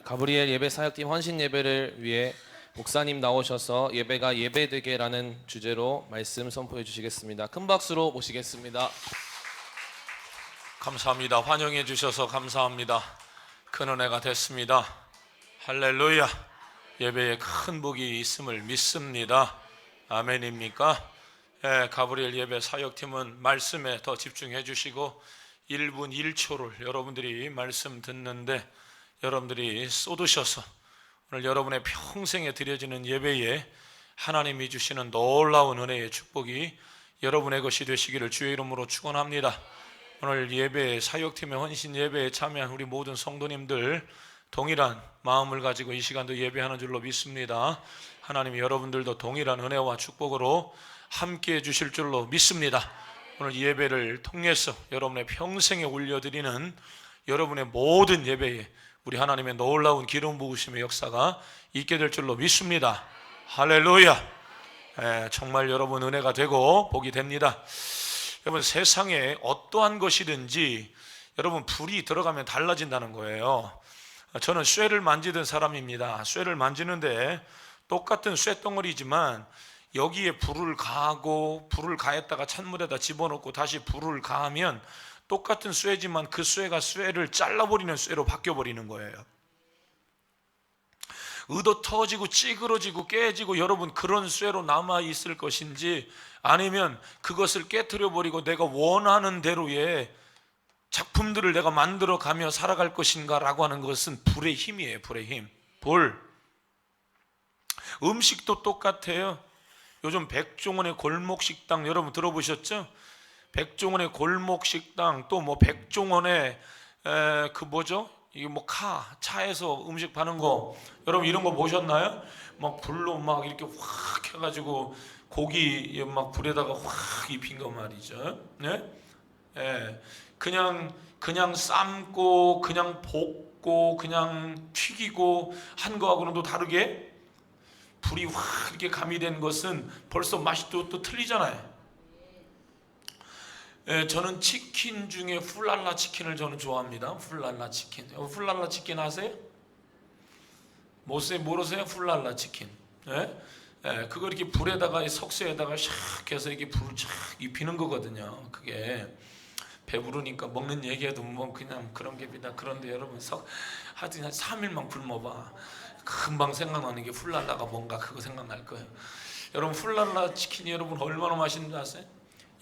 가브리엘 예배 사역팀 헌신 예배를 위해 목사님 나오셔서 예배가 예배되게라는 주제로 말씀 선포해 주시겠습니다. 큰 박수로 모시겠습니다. 감사합니다. 환영해 주셔서 감사합니다. 큰 은혜가 됐습니다. 할렐루야. 예배에 큰 복이 있음을 믿습니다. 아멘입니까? 가브리엘 예배 사역팀은 말씀에 더 집중해 주시고 1분 1초를 여러분들이 말씀 듣는데 여러분들이 쏟으셔서 오늘 여러분의 평생에 드려지는 예배에 하나님이 주시는 놀라운 은혜의 축복이 여러분의 것이 되시기를 주의 이름으로 축원합니다. 오늘 예배 사역팀의 헌신 예배에 참여한 우리 모든 성도님들 동일한 마음을 가지고 이 시간도 예배하는 줄로 믿습니다. 하나님이 여러분들도 동일한 은혜와 축복으로 함께해 주실 줄로 믿습니다. 오늘 예배를 통해서 여러분의 평생에 올려드리는 여러분의 모든 예배에 우리 하나님의 놀라운 기름 부으심의 역사가 있게 될 줄로 믿습니다. 할렐루야. 정말 여러분 은혜가 되고 복이 됩니다. 여러분, 세상에 어떠한 것이든지 여러분 불이 들어가면 달라진다는 거예요. 저는 쇠를 만지던 사람입니다. 쇠를 만지는데 똑같은 쇠덩어리지만 여기에 불을 가하고 불을 가했다가 찬물에다 집어넣고 다시 불을 가하면 똑같은 쇠지만 그 쇠가 쇠를 잘라버리는 쇠로 바뀌어버리는 거예요. 의도 터지고 찌그러지고 깨지고 여러분 그런 쇠로 남아있을 것인지 아니면 그것을 깨트려버리고 내가 원하는 대로의 작품들을 내가 만들어가며 살아갈 것인가 라고 하는 것은 불의 힘이에요. 불의 힘. 불. 음식도 똑같아요. 요즘 백종원의 골목식당 여러분 들어보셨죠? 백종원의 골목식당 또 뭐 백종원의 그 뭐죠? 이게 뭐 차에서 음식 파는 거 여러분 이런 거 보셨나요? 막 불로 막 이렇게 확 해가지고 고기 막 불에다가 확 입힌 거 말이죠. 네? 그냥 삶고 그냥 볶고 그냥 튀기고 한 거하고는 또 다르게 불이 확 이렇게 가미된 것은 벌써 맛이 또 틀리잖아요. 저는 치킨 중에 훌랄라 치킨을 저는 좋아합니다. 훌랄라 치킨. 훌랄라 치킨 아세요? 모르세요? 훌랄라 치킨. 그거 이렇게 불에다가 석쇠에다가 샥 해서 이렇게 불을 쫙 입히는 거거든요. 그게 배부르니까 먹는 얘기해도 뭐 그냥 그런 게입니다. 그런데 여러분 하여튼 한 3일만 굶어봐. 금방 생각나는 게 훌랄라가 뭔가 그거 생각날 거예요. 여러분 훌랄라 치킨이 여러분 얼마나 맛있는지 아세요?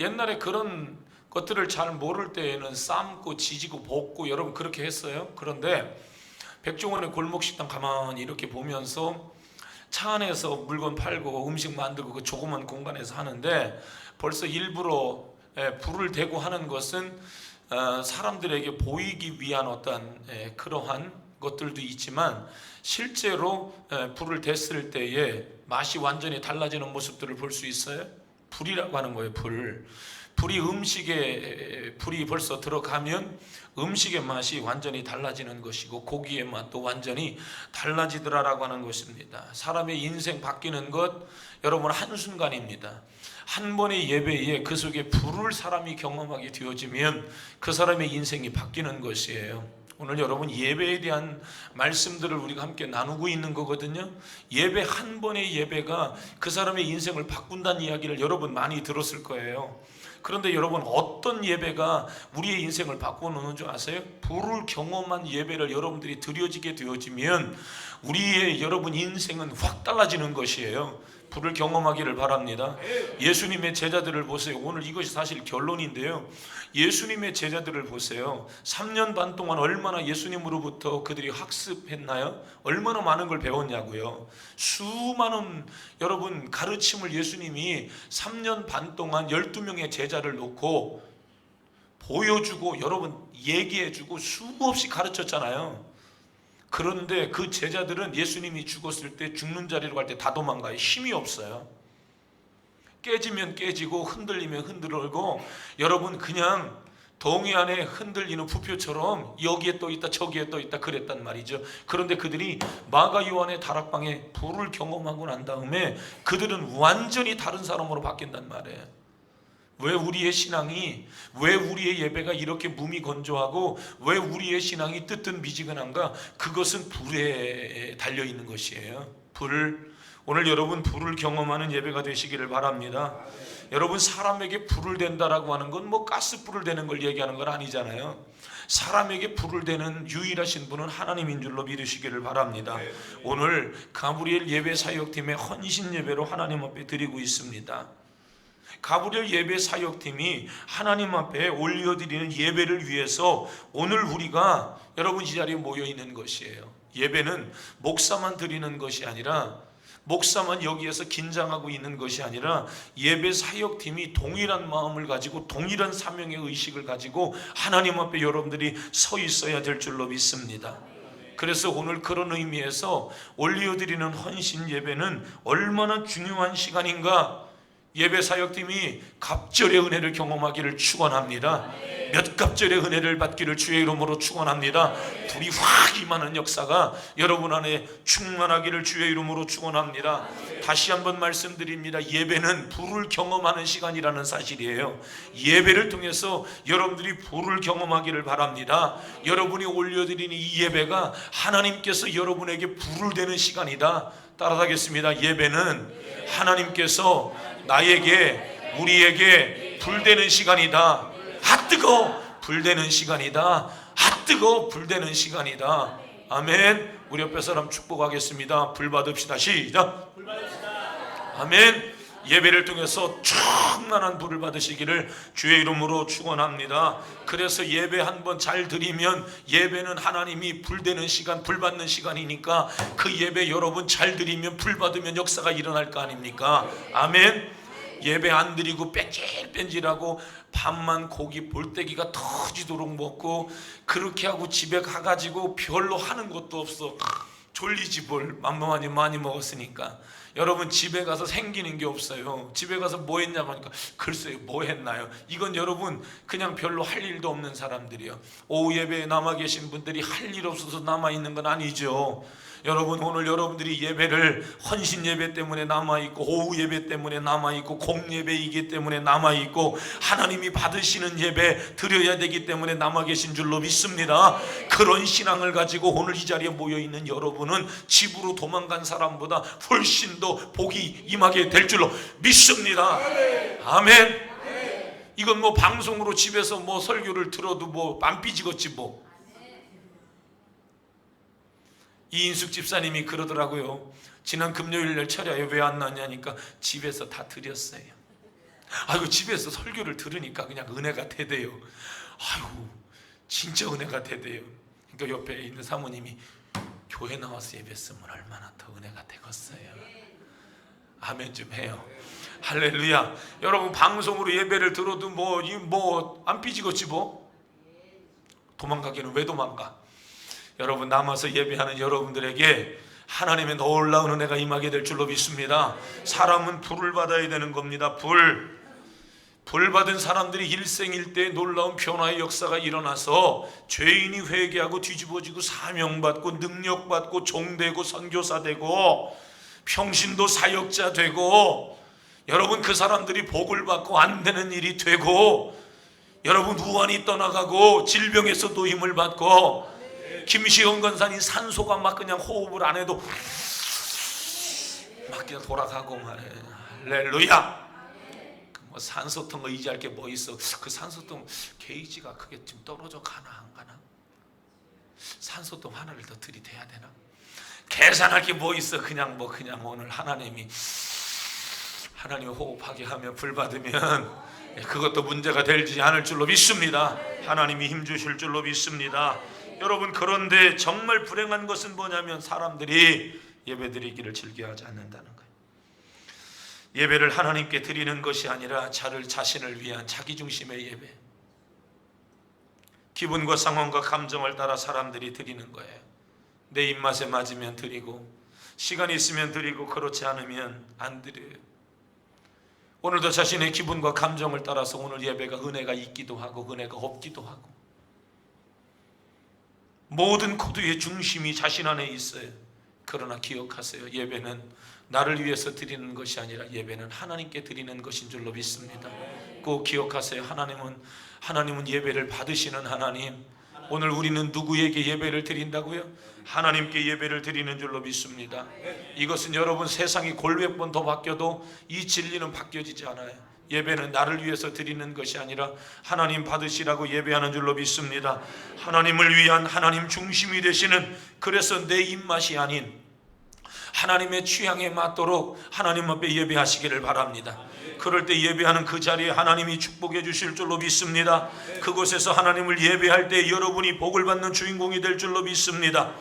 옛날에 그런 것들을 잘 모를 때에는 삶고 지지고 볶고 여러분 그렇게 했어요. 그런데 백종원의 골목식당 가만히 이렇게 보면서 차 안에서 물건 팔고 음식 만들고 그 조그만 공간에서 하는데 벌써 일부러 불을 대고 하는 것은 사람들에게 보이기 위한 어떤 그러한 것들도 있지만 실제로 불을 댔을 때에 맛이 완전히 달라지는 모습들을 볼 수 있어요. 불이라고 하는 거예요. 불이 음식에 불이 벌써 들어가면 음식의 맛이 완전히 달라지는 것이고 고기의 맛도 완전히 달라지더라라고 하는 것입니다. 사람의 인생 바뀌는 것 여러분 한순간입니다. 한 번의 예배에 그 속에 불을 사람이 경험하게 되어지면 그 사람의 인생이 바뀌는 것이에요. 오늘 여러분 예배에 대한 말씀들을 우리가 함께 나누고 있는 거거든요. 예배 한 번의 예배가 그 사람의 인생을 바꾼다는 이야기를 여러분 많이 들었을 거예요. 그런데 여러분 어떤 예배가 우리의 인생을 바꿔놓는 줄 아세요? 불을 경험한 예배를 여러분들이 드려지게 되어지면 우리의 여러분 인생은 확 달라지는 것이에요. 불을 경험하기를 바랍니다. 예수님의 제자들을 보세요. 오늘 이것이 사실 결론인데요. 예수님의 제자들을 보세요. 3년 반 동안 얼마나 예수님으로부터 그들이 학습했나요? 얼마나 많은 걸 배웠냐고요. 수많은 여러분 가르침을 예수님이 3년 반 동안 12명의 제자를 놓고 보여주고 여러분 얘기해주고 수없이 가르쳤잖아요. 그런데 그 제자들은 예수님이 죽었을 때 죽는 자리로 갈 때 다 도망가요. 힘이 없어요. 깨지면 깨지고 흔들리면 흔들고 여러분 그냥 동해 안에 흔들리는 부표처럼 여기에 또 있다 저기에 또 있다 그랬단 말이죠. 그런데 그들이 마가 요한의 다락방에 불을 경험하고 난 다음에 그들은 완전히 다른 사람으로 바뀐단 말이에요. 왜 우리의 신앙이, 왜 우리의 예배가 이렇게 무미건조하고 왜 우리의 신앙이 뜨뜻미지근한가? 그것은 불에 달려있는 것이에요. 오늘 여러분 불을 경험하는 예배가 되시기를 바랍니다. 여러분, 사람에게 불을 댄다라고 하는 건 뭐 가스불을 대는 걸 얘기하는 건 아니잖아요. 사람에게 불을 대는 유일하신 분은 하나님인 줄로 믿으시기를 바랍니다. 오늘 가브리엘 예배 사역팀의 헌신 예배로 하나님 앞에 드리고 있습니다. 가브리엘 예배 사역팀이 하나님 앞에 올려드리는 예배를 위해서 오늘 우리가 여러분 이 자리에 모여 있는 것이에요. 예배는 목사만 드리는 것이 아니라, 목사만 여기에서 긴장하고 있는 것이 아니라, 예배 사역팀이 동일한 마음을 가지고 동일한 사명의 의식을 가지고 하나님 앞에 여러분들이 서 있어야 될 줄로 믿습니다. 그래서 오늘 그런 의미에서 올려드리는 헌신 예배는 얼마나 중요한 시간인가. 예배 사역팀이 갑절의 은혜를 경험하기를 축원합니다. 몇 갑절의 은혜를 받기를 주의 이름으로 축원합니다. 불이 확 임하는 역사가 여러분 안에 충만하기를 주의 이름으로 축원합니다. 다시 한번 말씀드립니다. 예배는 불을 경험하는 시간이라는 사실이에요. 예배를 통해서 여러분들이 불을 경험하기를 바랍니다. 여러분이 올려드리는 이 예배가 하나님께서 여러분에게 불을 대는 시간이다. 따라하겠습니다. 예배는 하나님께서 나에게, 우리에게 불되는 시간이다. 아 뜨거 불되는 시간이다. 아 뜨거 불되는 시간이다. 아멘. 우리 옆에 사람 축복하겠습니다. 불 받읍시다. 시작. 아멘. 예배를 통해서 충만한 불을 받으시기를 주의 이름으로 축원합니다. 그래서 예배 한번 잘 드리면, 예배는 하나님이 불되는 시간, 불 받는 시간이니까 그 예배 여러분 잘 드리면 불 받으면 역사가 일어날 거 아닙니까? 아멘. 예배 안 드리고 뺀질뺀질하고 밥만 고기 볼때기가 터지도록 먹고 그렇게 하고 집에 가가지고 별로 하는 것도 없어. 졸리지 뭘, 맘마많이 많이 먹었으니까. 여러분 집에 가서 생기는 게 없어요. 집에 가서 뭐 했냐고 하니까 글쎄요 뭐 했나요? 이건 여러분 그냥 별로 할 일도 없는 사람들이요. 오후 예배에 남아 계신 분들이 할 일 없어서 남아 있는 건 아니죠. 여러분 오늘 여러분들이 예배를 헌신 예배 때문에 남아있고, 오후 예배 때문에 남아있고, 공예배이기 때문에 남아있고, 하나님이 받으시는 예배 드려야 되기 때문에 남아 계신 줄로 믿습니다. 그런 신앙을 가지고 오늘 이 자리에 모여있는 여러분은 집으로 도망간 사람보다 훨씬 더 복이 임하게 될 줄로 믿습니다. 아멘. 이건 뭐 방송으로 집에서 뭐 설교를 들어도 뭐 안 삐지겠지 뭐. 이인숙 집사님이 그러더라고요. 지난 금요일날 철야에 왜 안 나냐니까 집에서 다 드렸어요. 아이고 집에서 설교를 들으니까 그냥 은혜가 되대요. 아이고 진짜 은혜가 되대요. 그러니까 옆에 있는 사모님이 교회 나와서 예배했으면 얼마나 더 은혜가 되겠어요. 아멘 좀 해요. 할렐루야. 여러분 방송으로 예배를 들어도 뭐 안 삐지겠지 뭐. 도망가기는 왜 도망가? 여러분 남아서 예배하는 여러분들에게 하나님의 놀라운 은혜가 임하게 될 줄로 믿습니다. 사람은 불을 받아야 되는 겁니다. 불 받은 사람들이 일생일대에 놀라운 변화의 역사가 일어나서 죄인이 회개하고 뒤집어지고 사명받고 능력받고 종되고 선교사 되고 평신도 사역자 되고, 여러분 그 사람들이 복을 받고 안 되는 일이 되고, 여러분 우환이 떠나가고 질병에서도 힘을 받고, 김시영 권사님 산소가 막 그냥 호흡을 안 해도 막 그냥 돌아가고 말해. 할렐루야. 뭐 산소통 의지할 게 뭐 있어? 그 산소통 게이지가 그게 좀 떨어져 가나 안 가나? 산소통 하나를 더 들이대야 되나? 계산할 게 뭐 있어? 그냥 오늘 하나님이 호흡하게 하면 불 받으면 그것도 문제가 되지 않을 줄로 믿습니다. 하나님이 힘 주실 줄로 믿습니다. 여러분 그런데 정말 불행한 것은 뭐냐면 사람들이 예배드리기를 즐겨하지 않는다는 거예요. 예배를 하나님께 드리는 것이 아니라 자신을 위한 자기중심의 예배, 기분과 상황과 감정을 따라 사람들이 드리는 거예요. 내 입맛에 맞으면 드리고, 시간이 있으면 드리고, 그렇지 않으면 안 드려요. 오늘도 자신의 기분과 감정을 따라서 오늘 예배가 은혜가 있기도 하고 은혜가 없기도 하고, 모든 코드의 중심이 자신 안에 있어요. 그러나 기억하세요. 예배는 나를 위해서 드리는 것이 아니라 예배는 하나님께 드리는 것인 줄로 믿습니다. 믿고 기억하세요. 하나님은 예배를 받으시는 하나님. 오늘 우리는 누구에게 예배를 드린다고요? 하나님께 예배를 드리는 줄로 믿습니다. 이것은 여러분 세상이 골몇 번 더 바뀌어도 이 진리는 바뀌어지지 않아요. 예배는 나를 위해서 드리는 것이 아니라 하나님 받으시라고 예배하는 줄로 믿습니다. 하나님을 위한 하나님 중심이 되시는, 그래서 내 입맛이 아닌 하나님의 취향에 맞도록 하나님 앞에 예배하시기를 바랍니다. 그럴 때 예배하는 그 자리에 하나님이 축복해 주실 줄로 믿습니다. 그곳에서 하나님을 예배할 때 여러분이 복을 받는 주인공이 될 줄로 믿습니다.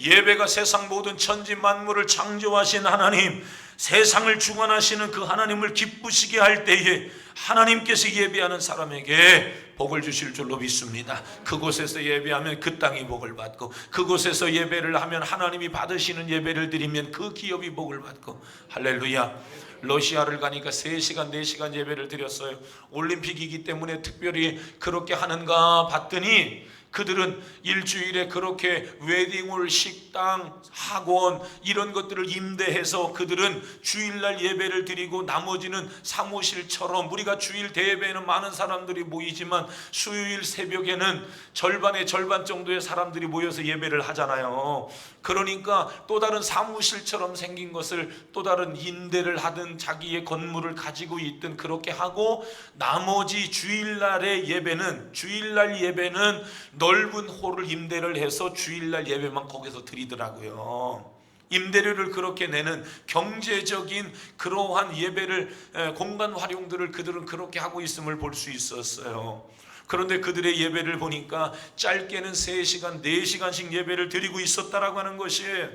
예배가 세상 모든 천지 만물을 창조하신 하나님, 세상을 주관하시는 그 하나님을 기쁘시게 할 때에 하나님께서 예배하는 사람에게 복을 주실 줄로 믿습니다. 그곳에서 예배하면 그 땅이 복을 받고, 그곳에서 예배를 하면 하나님이 받으시는 예배를 드리면 그 기업이 복을 받고. 할렐루야. 러시아를 가니까 3시간 4시간 예배를 드렸어요. 올림픽이기 때문에 특별히 그렇게 하는가 봤더니 그들은 일주일에 그렇게 웨딩홀, 식당, 학원 이런 것들을 임대해서 그들은 주일날 예배를 드리고, 나머지는 사무실처럼, 우리가 주일 대예배에는 많은 사람들이 모이지만 수요일 새벽에는 절반의 절반 정도의 사람들이 모여서 예배를 하잖아요. 그러니까 또 다른 사무실처럼 생긴 것을 또 다른 임대를 하든 자기의 건물을 가지고 있든 그렇게 하고, 나머지 주일날 예배는 넓은 홀을 임대를 해서 주일날 예배만 거기서 드리더라고요. 임대료를 그렇게 내는 경제적인 그러한 예배를, 공간 활용들을 그들은 그렇게 하고 있음을 볼 수 있었어요. 그런데 그들의 예배를 보니까 짧게는 3시간 4시간씩 예배를 드리고 있었다라고 하는 것이에요.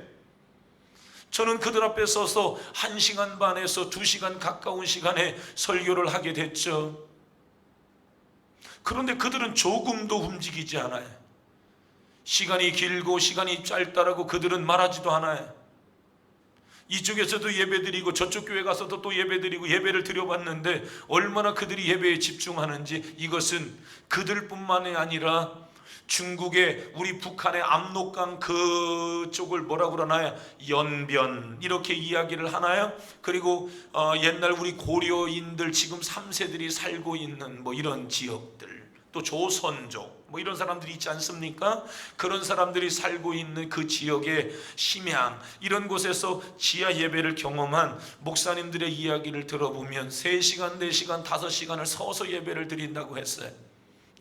저는 그들 앞에 서서 1시간 반에서 2시간 가까운 시간에 설교를 하게 됐죠. 그런데 그들은 조금도 움직이지 않아요. 시간이 길고 시간이 짧다라고 그들은 말하지도 않아요. 이쪽에서도 예배드리고 저쪽 교회 가서도 또 예배드리고 예배를 드려봤는데 얼마나 그들이 예배에 집중하는지, 이것은 그들뿐만이 아니라 중국의, 우리 북한의 압록강 그쪽을 뭐라고 그러나요? 연변 이렇게 이야기를 하나요? 그리고 옛날 우리 고려인들 지금 3세들이 살고 있는 뭐 이런 지역들, 또 조선족 뭐 이런 사람들이 있지 않습니까? 그런 사람들이 살고 있는 그 지역의 심양 이런 곳에서 지하 예배를 경험한 목사님들의 이야기를 들어보면 3시간 4시간 5시간을 서서 예배를 드린다고 했어요.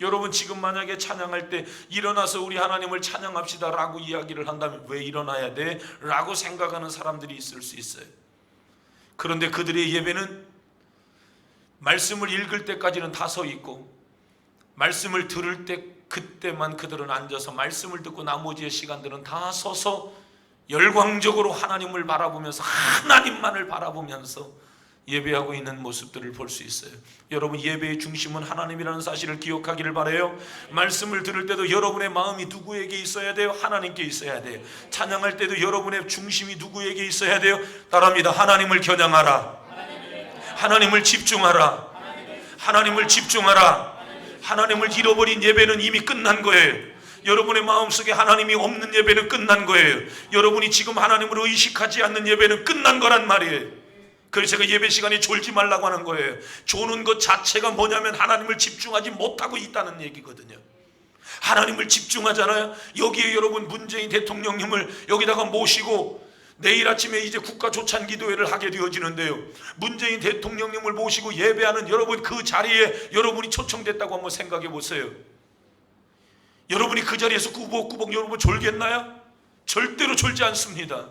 여러분 지금 만약에 찬양할 때 일어나서 우리 하나님을 찬양합시다 라고 이야기를 한다면 왜 일어나야 돼? 라고 생각하는 사람들이 있을 수 있어요. 그런데 그들의 예배는 말씀을 읽을 때까지는 다 서 있고, 말씀을 들을 때 그때만 그들은 앉아서 말씀을 듣고, 나머지의 시간들은 다 서서 열광적으로 하나님을 바라보면서, 하나님만을 바라보면서 예배하고 있는 모습들을 볼 수 있어요. 여러분 예배의 중심은 하나님이라는 사실을 기억하기를 바라요. 말씀을 들을 때도 여러분의 마음이 누구에게 있어야 돼요? 하나님께 있어야 돼요. 찬양할 때도 여러분의 중심이 누구에게 있어야 돼요? 따라합니다. 하나님을 겨냥하라. 하나님을 집중하라. 하나님을 집중하라. 하나님을 잃어버린 예배는 이미 끝난 거예요. 여러분의 마음속에 하나님이 없는 예배는 끝난 거예요. 여러분이 지금 하나님을 의식하지 않는 예배는 끝난 거란 말이에요. 그래서 제가 예배 시간에 졸지 말라고 하는 거예요. 조는 것 자체가 뭐냐면 하나님을 집중하지 못하고 있다는 얘기거든요. 하나님을 집중하잖아요. 여기에 여러분 문재인 대통령님을 여기다가 모시고 내일 아침에 이제 국가 조찬 기도회를 하게 되어지는데요. 문재인 대통령님을 모시고 예배하는 여러분 그 자리에 여러분이 초청됐다고 한번 생각해 보세요. 여러분이 그 자리에서 꾸벅꾸벅 여러분 졸겠나요? 절대로 졸지 않습니다.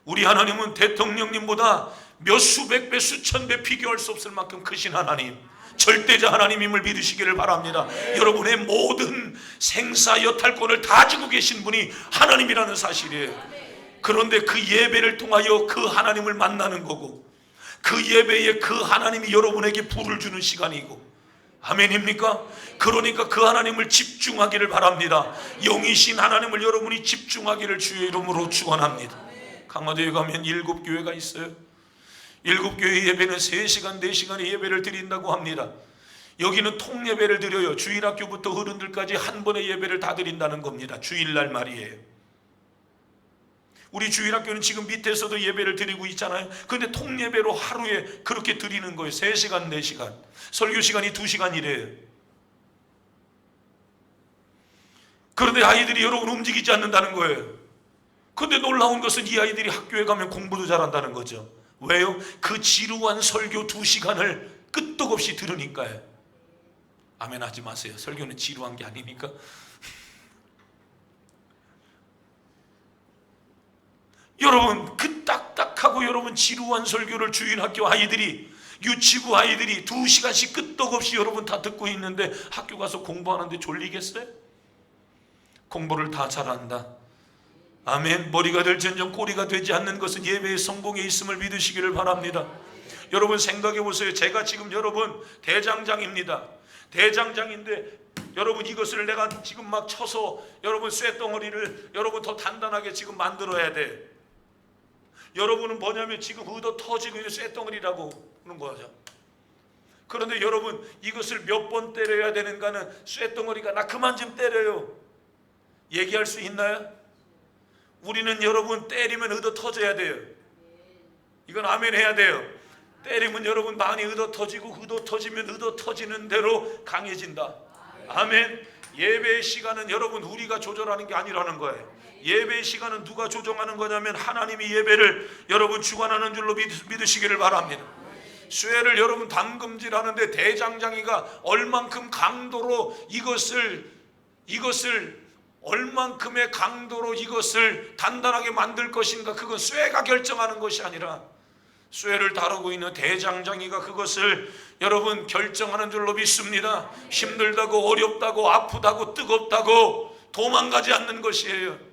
우리 하나님은 대통령님보다 몇 수백 배 수천 배 비교할 수 없을 만큼 크신 하나님, 절대자 하나님임을 믿으시기를 바랍니다. 여러분의 모든 생사 여탈권을 다 주고 계신 분이 하나님이라는 사실이에요. 그런데 그 예배를 통하여 그 하나님을 만나는 거고, 그 예배에 그 하나님이 여러분에게 불을 주는 시간이고, 아멘입니까? 그러니까 그 하나님을 집중하기를 바랍니다. 영이신 하나님을 여러분이 집중하기를 주의 이름으로 축원합니다. 강화도에 가면 7교회가 있어요. 7교회 예배는 3시간 4시간의 예배를 드린다고 합니다. 여기는 통예배를 드려요. 주일학교부터 어른들까지 한 번의 예배를 다 드린다는 겁니다. 주일날 말이에요. 우리 주일학교는 지금 밑에서도 예배를 드리고 있잖아요. 그런데 통예배로 하루에 그렇게 드리는 거예요. 3시간 4시간 설교 시간이 2시간이래요. 그런데 아이들이 여러분 움직이지 않는다는 거예요. 그런데 놀라운 것은 이 아이들이 학교에 가면 공부도 잘한다는 거죠. 왜요? 그 지루한 설교 2시간을 끄떡 없이 들으니까요. 아멘 하지 마세요. 설교는 지루한 게 아니니까. 여러분 그 딱딱하고 여러분 지루한 설교를 주일학교 아이들이, 유치부 아이들이 2시간씩 끄떡없이 여러분 다 듣고 있는데 학교 가서 공부하는데 졸리겠어요? 공부를 다 잘한다. 아멘. 머리가 될지언정 꼬리가 되지 않는 것은 예배의 성공에 있음을 믿으시기를 바랍니다. 여러분 생각해 보세요. 제가 지금 여러분 대장장입니다. 대장장인데 여러분 이것을 내가 지금 막 쳐서 여러분 쇠덩어리를 여러분 더 단단하게 지금 만들어야 돼. 여러분은 뭐냐면 지금 의도 터지고 있는 쇠덩어리라고 하는 거죠. 그런데 여러분 이것을 몇 번 때려야 되는가는 쇠덩어리가 나 그만 좀 때려요 얘기할 수 있나요? 우리는 여러분 때리면 의도 터져야 돼요. 이건 아멘 해야 돼요. 때리면 여러분 많이 의도 터지고 의도 터지면 의도 터지는 대로 강해진다. 아멘. 예배의 시간은 여러분 우리가 조절하는 게 아니라는 거예요. 예배의 시간은 누가 조정하는 거냐면 하나님이 예배를 여러분 주관하는 줄로 믿으시기를 바랍니다. 쇠를 여러분 담금질하는데 대장장이가 얼만큼 강도로 이것을 얼만큼의 강도로 이것을 단단하게 만들 것인가, 그건 쇠가 결정하는 것이 아니라 쇠를 다루고 있는 대장장이가 그것을 여러분 결정하는 줄로 믿습니다. 힘들다고 어렵다고 아프다고 뜨겁다고 도망가지 않는 것이에요.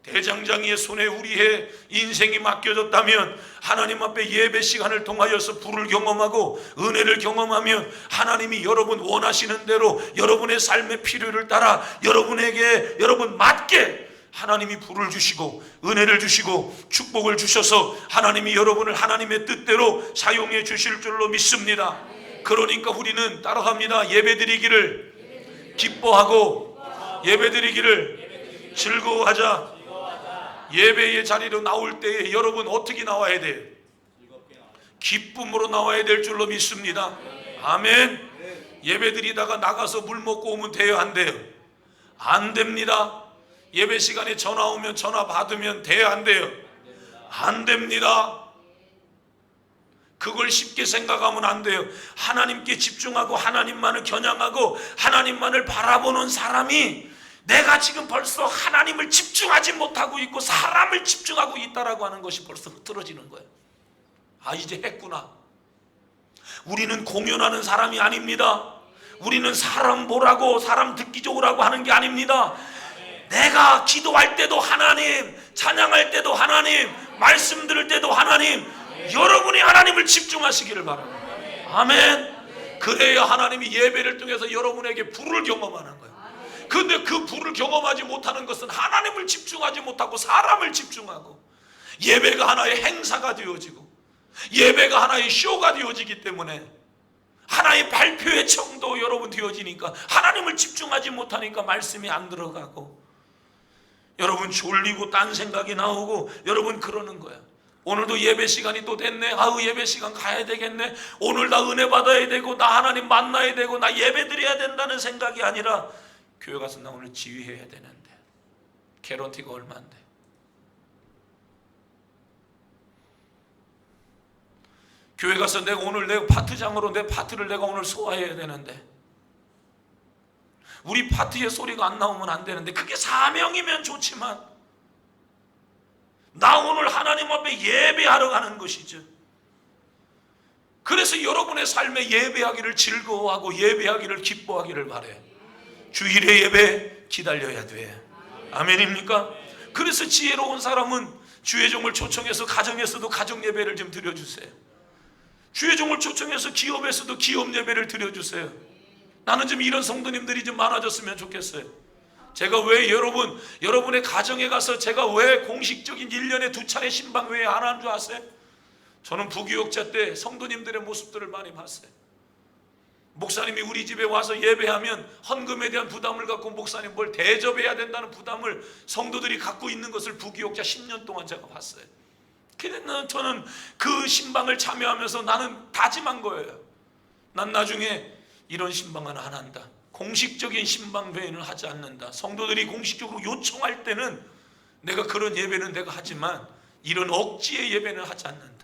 대장장이의 손에 우리의 인생이 맡겨졌다면 하나님 앞에 예배 시간을 통하여서 불을 경험하고 은혜를 경험하면 하나님이 여러분 원하시는 대로 여러분의 삶의 필요를 따라 여러분에게 여러분 맞게 하나님이 불을 주시고 은혜를 주시고 축복을 주셔서 하나님이 여러분을 하나님의 뜻대로 사용해 주실 줄로 믿습니다. 그러니까 우리는 따라갑니다. 예배드리기를 기뻐하고 예배드리기를 즐거워하자. 예배의 자리로 나올 때에 여러분 어떻게 나와야 돼요? 기쁨으로 나와야 될 줄로 믿습니다. 아멘. 예배드리다가 나가서 물 먹고 오면 돼요, 안 돼요? 안 됩니다. 예배 시간에 전화 오면 전화 받으면 돼요, 안 돼요? 안 됩니다. 그걸 쉽게 생각하면 안 돼요. 하나님께 집중하고 하나님만을 겨냥하고 하나님만을 바라보는 사람이 내가 지금 벌써 하나님을 집중하지 못하고 있고 사람을 집중하고 있다라고 하는 것이 벌써 흐트러지는 거예요. 아, 이제 했구나. 우리는 공연하는 사람이 아닙니다. 우리는 사람 보라고 사람 듣기 좋으라고 하는 게 아닙니다. 내가 기도할 때도 하나님, 찬양할 때도 하나님, 말씀 들을 때도 하나님, 여러분이 하나님을 집중하시기를 바랍니다. 아멘. 그래야 하나님이 예배를 통해서 여러분에게 불을 경험하는 거예요. 그런데 그 불을 경험하지 못하는 것은 하나님을 집중하지 못하고 사람을 집중하고 예배가 하나의 행사가 되어지고 예배가 하나의 쇼가 되어지기 때문에 하나의 발표의 청도 여러분 되어지니까 하나님을 집중하지 못하니까 말씀이 안 들어가고 여러분 졸리고 딴 생각이 나오고 여러분 그러는 거야. 오늘도 예배 시간이 또 됐네. 아우 예배 시간 가야 되겠네. 오늘 나 은혜 받아야 되고 나 하나님 만나야 되고 나 예배 드려야 된다는 생각이 아니라 교회 가서 나 오늘 지휘해야 되는데 개런티가 얼마인데. 교회 가서 내가 오늘 내 파트장으로 내 파트를 내가 오늘 소화해야 되는데 우리 파트의 소리가 안 나오면 안 되는데 그게 사명이면 좋지만 나 오늘 하나님 앞에 예배하러 가는 것이죠. 그래서 여러분의 삶에 예배하기를 즐거워하고 예배하기를 기뻐하기를 바래. 주일의 예배 기다려야 돼. 아멘입니까? 그래서 지혜로운 사람은 주의 종을 초청해서 가정에서도 가정 예배를 좀 드려주세요. 주의 종을 초청해서 기업에서도 기업 예배를 드려주세요. 나는 좀 이런 성도님들이 좀 많아졌으면 좋겠어요. 제가 왜 여러분의 가정에 가서 제가 왜 공식적인 1년에 2차례 신방회에 안 하는 줄 아세요? 저는 부교육자 때 성도님들의 모습들을 많이 봤어요. 목사님이 우리 집에 와서 예배하면 헌금에 대한 부담을 갖고 목사님 뭘 대접해야 된다는 부담을 성도들이 갖고 있는 것을 부교육자 10년 동안 제가 봤어요. 그래서 저는 그 신방을 참여하면서 나는 다짐한 거예요. 난 나중에 이런 신방은 안 한다. 공식적인 신방 회의는 하지 않는다. 성도들이 공식적으로 요청할 때는 내가 그런 예배는 내가 하지만 이런 억지의 예배는 하지 않는다.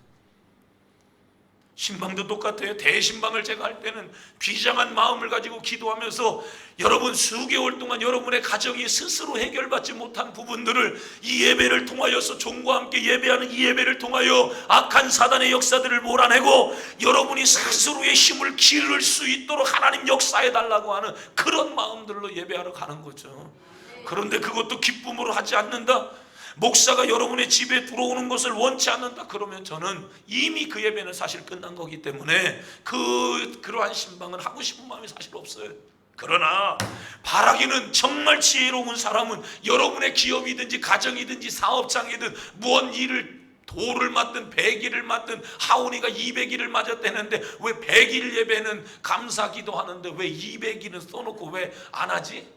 신방도 똑같아요. 대신방을 제가 할 때는 비장한 마음을 가지고 기도하면서 여러분 수개월 동안 여러분의 가정이 스스로 해결받지 못한 부분들을 이 예배를 통하여서 종과 함께 예배하는 이 예배를 통하여 악한 사단의 역사들을 몰아내고 여러분이 스스로의 힘을 기를 수 있도록 하나님 역사해달라고 하는 그런 마음들로 예배하러 가는 거죠. 그런데 그것도 기쁨으로 하지 않는다. 목사가 여러분의 집에 들어오는 것을 원치 않는다. 그러면 저는 이미 그 예배는 사실 끝난 거기 때문에 그러한 신방은 하고 싶은 마음이 사실 없어요. 그러나 바라기는 정말 지혜로운 사람은 여러분의 기업이든지 가정이든지 사업장이든 무언 일을 도를 맞든 100일을 맞든 하온이가 200일을 맞았다는데 왜 100일 예배는 감사기도 하는데 왜 200일은 써놓고 왜 안 하지?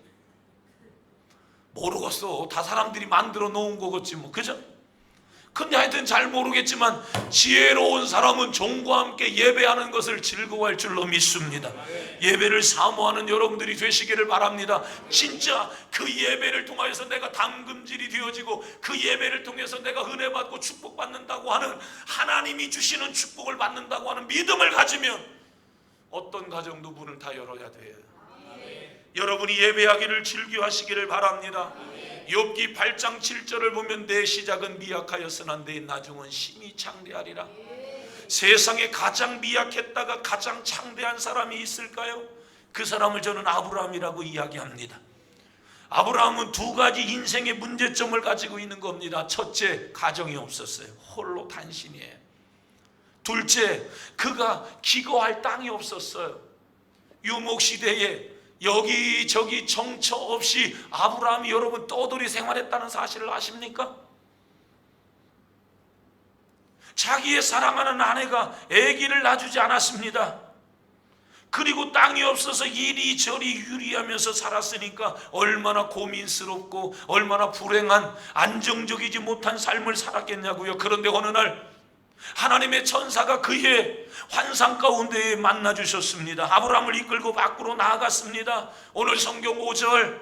모르겠어. 다 사람들이 만들어 놓은 거겠지 뭐. 그죠? 근데 하여튼 잘 모르겠지만 지혜로운 사람은 종과 함께 예배하는 것을 즐거워할 줄로 믿습니다. 예배를 사모하는 여러분들이 되시기를 바랍니다. 진짜 그 예배를 통해서 내가 담금질이 되어지고 그 예배를 통해서 내가 은혜 받고 축복받는다고 하는 하나님이 주시는 축복을 받는다고 하는 믿음을 가지면 어떤 가정도 문을 다 열어야 돼요. 여러분이 예배하기를 즐겨하시기를 바랍니다. 욥기 8장 7절을 보면 내 시작은 미약하였으나 내 나중은 심히 창대하리라. 세상에 가장 미약했다가 가장 창대한 사람이 있을까요? 그 사람을 저는 아브라함이라고 이야기합니다. 아브라함은 두 가지 인생의 문제점을 가지고 있는 겁니다. 첫째, 가정이 없었어요. 홀로 단신이에요. 둘째, 그가 기거할 땅이 없었어요. 유목시대에 여기저기 정처 없이 아브라함이 여러분 떠돌이 생활했다는 사실을 아십니까? 자기의 사랑하는 아내가 아기를 낳아주지 않았습니다. 그리고 땅이 없어서 이리저리 유리하면서 살았으니까 얼마나 고민스럽고 얼마나 불행한 안정적이지 못한 삶을 살았겠냐고요. 그런데 어느 날 하나님의 천사가 그의 환상 가운데 만나 주셨습니다. 아브라함을 이끌고 밖으로 나아갔습니다. 오늘 성경 5절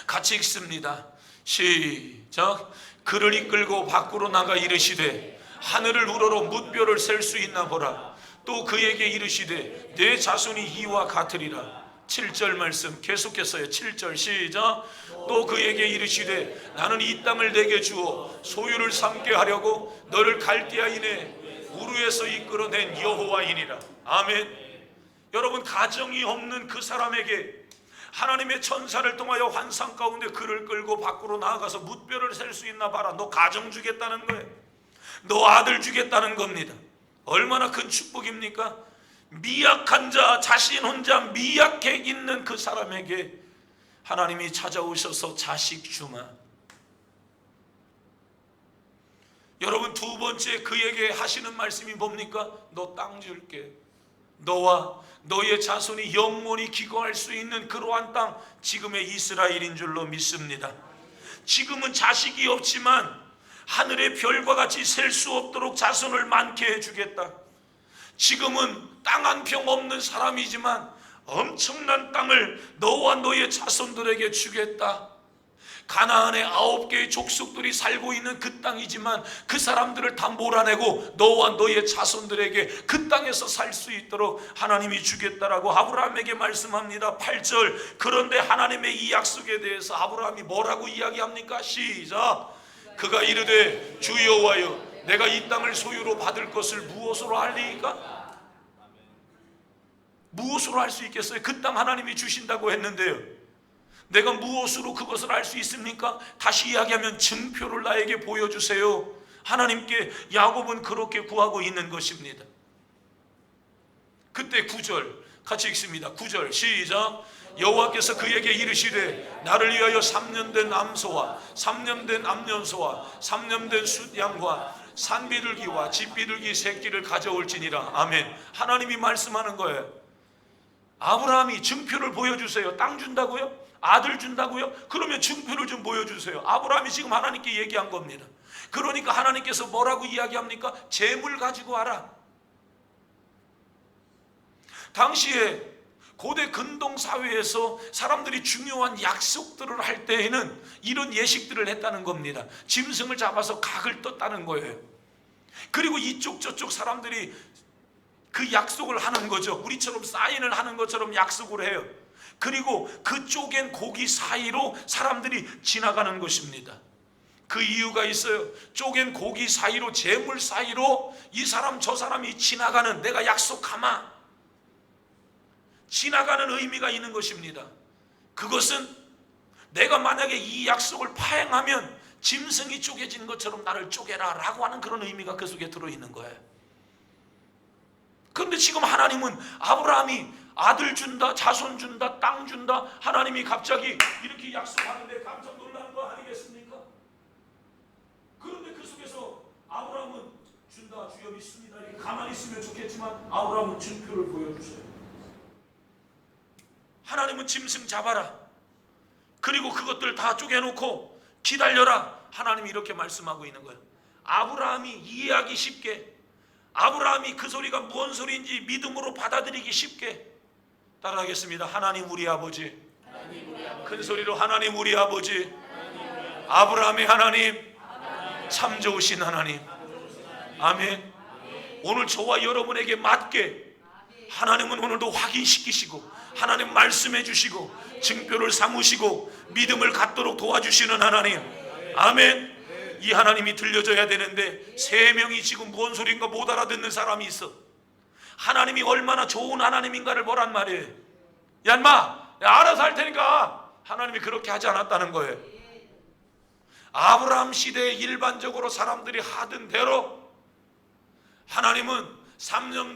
같이 읽습니다. 시작. 그를 이끌고 밖으로 나가 이르시되 하늘을 우러러 뭇별을 셀 수 있나 보라. 또 그에게 이르시되 내 자손이 이와 같으리라. 7절 말씀 계속해서요. 7절 시작. 또 그에게 이르시되 나는 이 땅을 내게 주어 소유를 삼게 하려고 너를 갈대아인의 우르에서 이끌어낸 여호와이니라. 아멘. 여러분 가정이 없는 그 사람에게 하나님의 천사를 통하여 환상 가운데 그를 끌고 밖으로 나아가서 뭇별을 셀 수 있나 봐라. 너 가정 주겠다는 거예요. 너 아들 주겠다는 겁니다. 얼마나 큰 축복입니까? 미약한 자, 자신 혼자 미약해 있는 그 사람에게 하나님이 찾아오셔서 자식 주마. 여러분 두 번째 그에게 하시는 말씀이 뭡니까? 너 땅 줄게. 너와 너의 자손이 영원히 기거할 수 있는 그러한 땅, 지금의 이스라엘인 줄로 믿습니다. 지금은 자식이 없지만 하늘의 별과 같이 셀 수 없도록 자손을 많게 해주겠다. 지금은 땅 한 평 없는 사람이지만 엄청난 땅을 너와 너의 자손들에게 주겠다. 가나안의 9개의 족속들이 살고 있는 그 땅이지만 그 사람들을 다 몰아내고 너와 너의 자손들에게 그 땅에서 살 수 있도록 하나님이 주겠다라고 아브라함에게 말씀합니다. 8절. 그런데 하나님의 이 약속에 대해서 아브라함이 뭐라고 이야기합니까? 시작. 그가 이르되 주 여호와여 내가 이 땅을 소유로 받을 것을 무엇으로 알리이까? 무엇으로 할 수 있겠어요? 그 땅 하나님이 주신다고 했는데요. 내가 무엇으로 그것을 알 수 있습니까? 다시 이야기하면 증표를 나에게 보여주세요. 하나님께 야곱은 그렇게 구하고 있는 것입니다. 그때 9절 같이 읽습니다. 9절 시작. 여호와께서 그에게 이르시되 나를 위하여 3년 된 암소와 3년 된 암년소와 3년 된 숫양과 산비둘기와 집비둘기 새끼를 가져올지니라. 아멘. 하나님이 말씀하는 거예요. 아브라함이 증표를 보여주세요. 땅 준다고요? 아들 준다고요? 그러면 증표를 좀 보여주세요. 아브라함이 지금 하나님께 얘기한 겁니다. 그러니까 하나님께서 뭐라고 이야기합니까? 재물 가지고 와라. 당시에 고대 근동 사회에서 사람들이 중요한 약속들을 할 때에는 이런 예식들을 했다는 겁니다. 짐승을 잡아서 각을 떴다는 거예요. 그리고 이쪽 저쪽 사람들이 그 약속을 하는 거죠. 우리처럼 사인을 하는 것처럼 약속을 해요. 그리고 그 쪼갠 고기 사이로 사람들이 지나가는 것입니다. 그 이유가 있어요. 쪼갠 고기 사이로, 재물 사이로 이 사람 저 사람이 지나가는, 내가 약속하마, 지나가는 의미가 있는 것입니다. 그것은 내가 만약에 이 약속을 파행하면 짐승이 쪼개진 것처럼 나를 쪼개라 라고 하는 그런 의미가 그 속에 들어있는 거예요. 그런데 지금 하나님은 아브라함이 아들 준다, 자손 준다, 땅 준다, 하나님이 갑자기 이렇게 약속하는데 깜짝 놀라는 거 아니겠습니까? 그런데 그 속에서 아브라함은 준다, 주여 믿습니다, 이렇게 가만히 있으면 좋겠지만 아브라함은 증표를 보여주세요. 하나님은 짐승 잡아라, 그리고 그것들 다 쪼개놓고 기다려라, 하나님이 이렇게 말씀하고 있는 거예요. 아브라함이 이해하기 쉽게, 아브라함이 그 소리가 무슨 소리인지 믿음으로 받아들이기 쉽게 따라하겠습니다. 하나님 우리 아버지. 큰 소리로 하나님 우리 아버지. 아브라함의 하나님, 참 좋으신 하나님. 아멘. 오늘 저와 여러분에게 맞게 하나님은 오늘도 확인시키시고 하나님 말씀해 주시고 증표를 삼으시고 믿음을 갖도록 도와주시는 하나님. 아멘. 이 하나님이 들려줘야 되는데 세 명이 지금 뭔 소리인가 못 알아듣는 사람이 있어. 하나님이 얼마나 좋은 하나님인가를 보란 말이에요. 야 인마, 알아서 할 테니까. 하나님이 그렇게 하지 않았다는 거예요. 아브라함 시대에 일반적으로 사람들이 하던 대로 하나님은 3년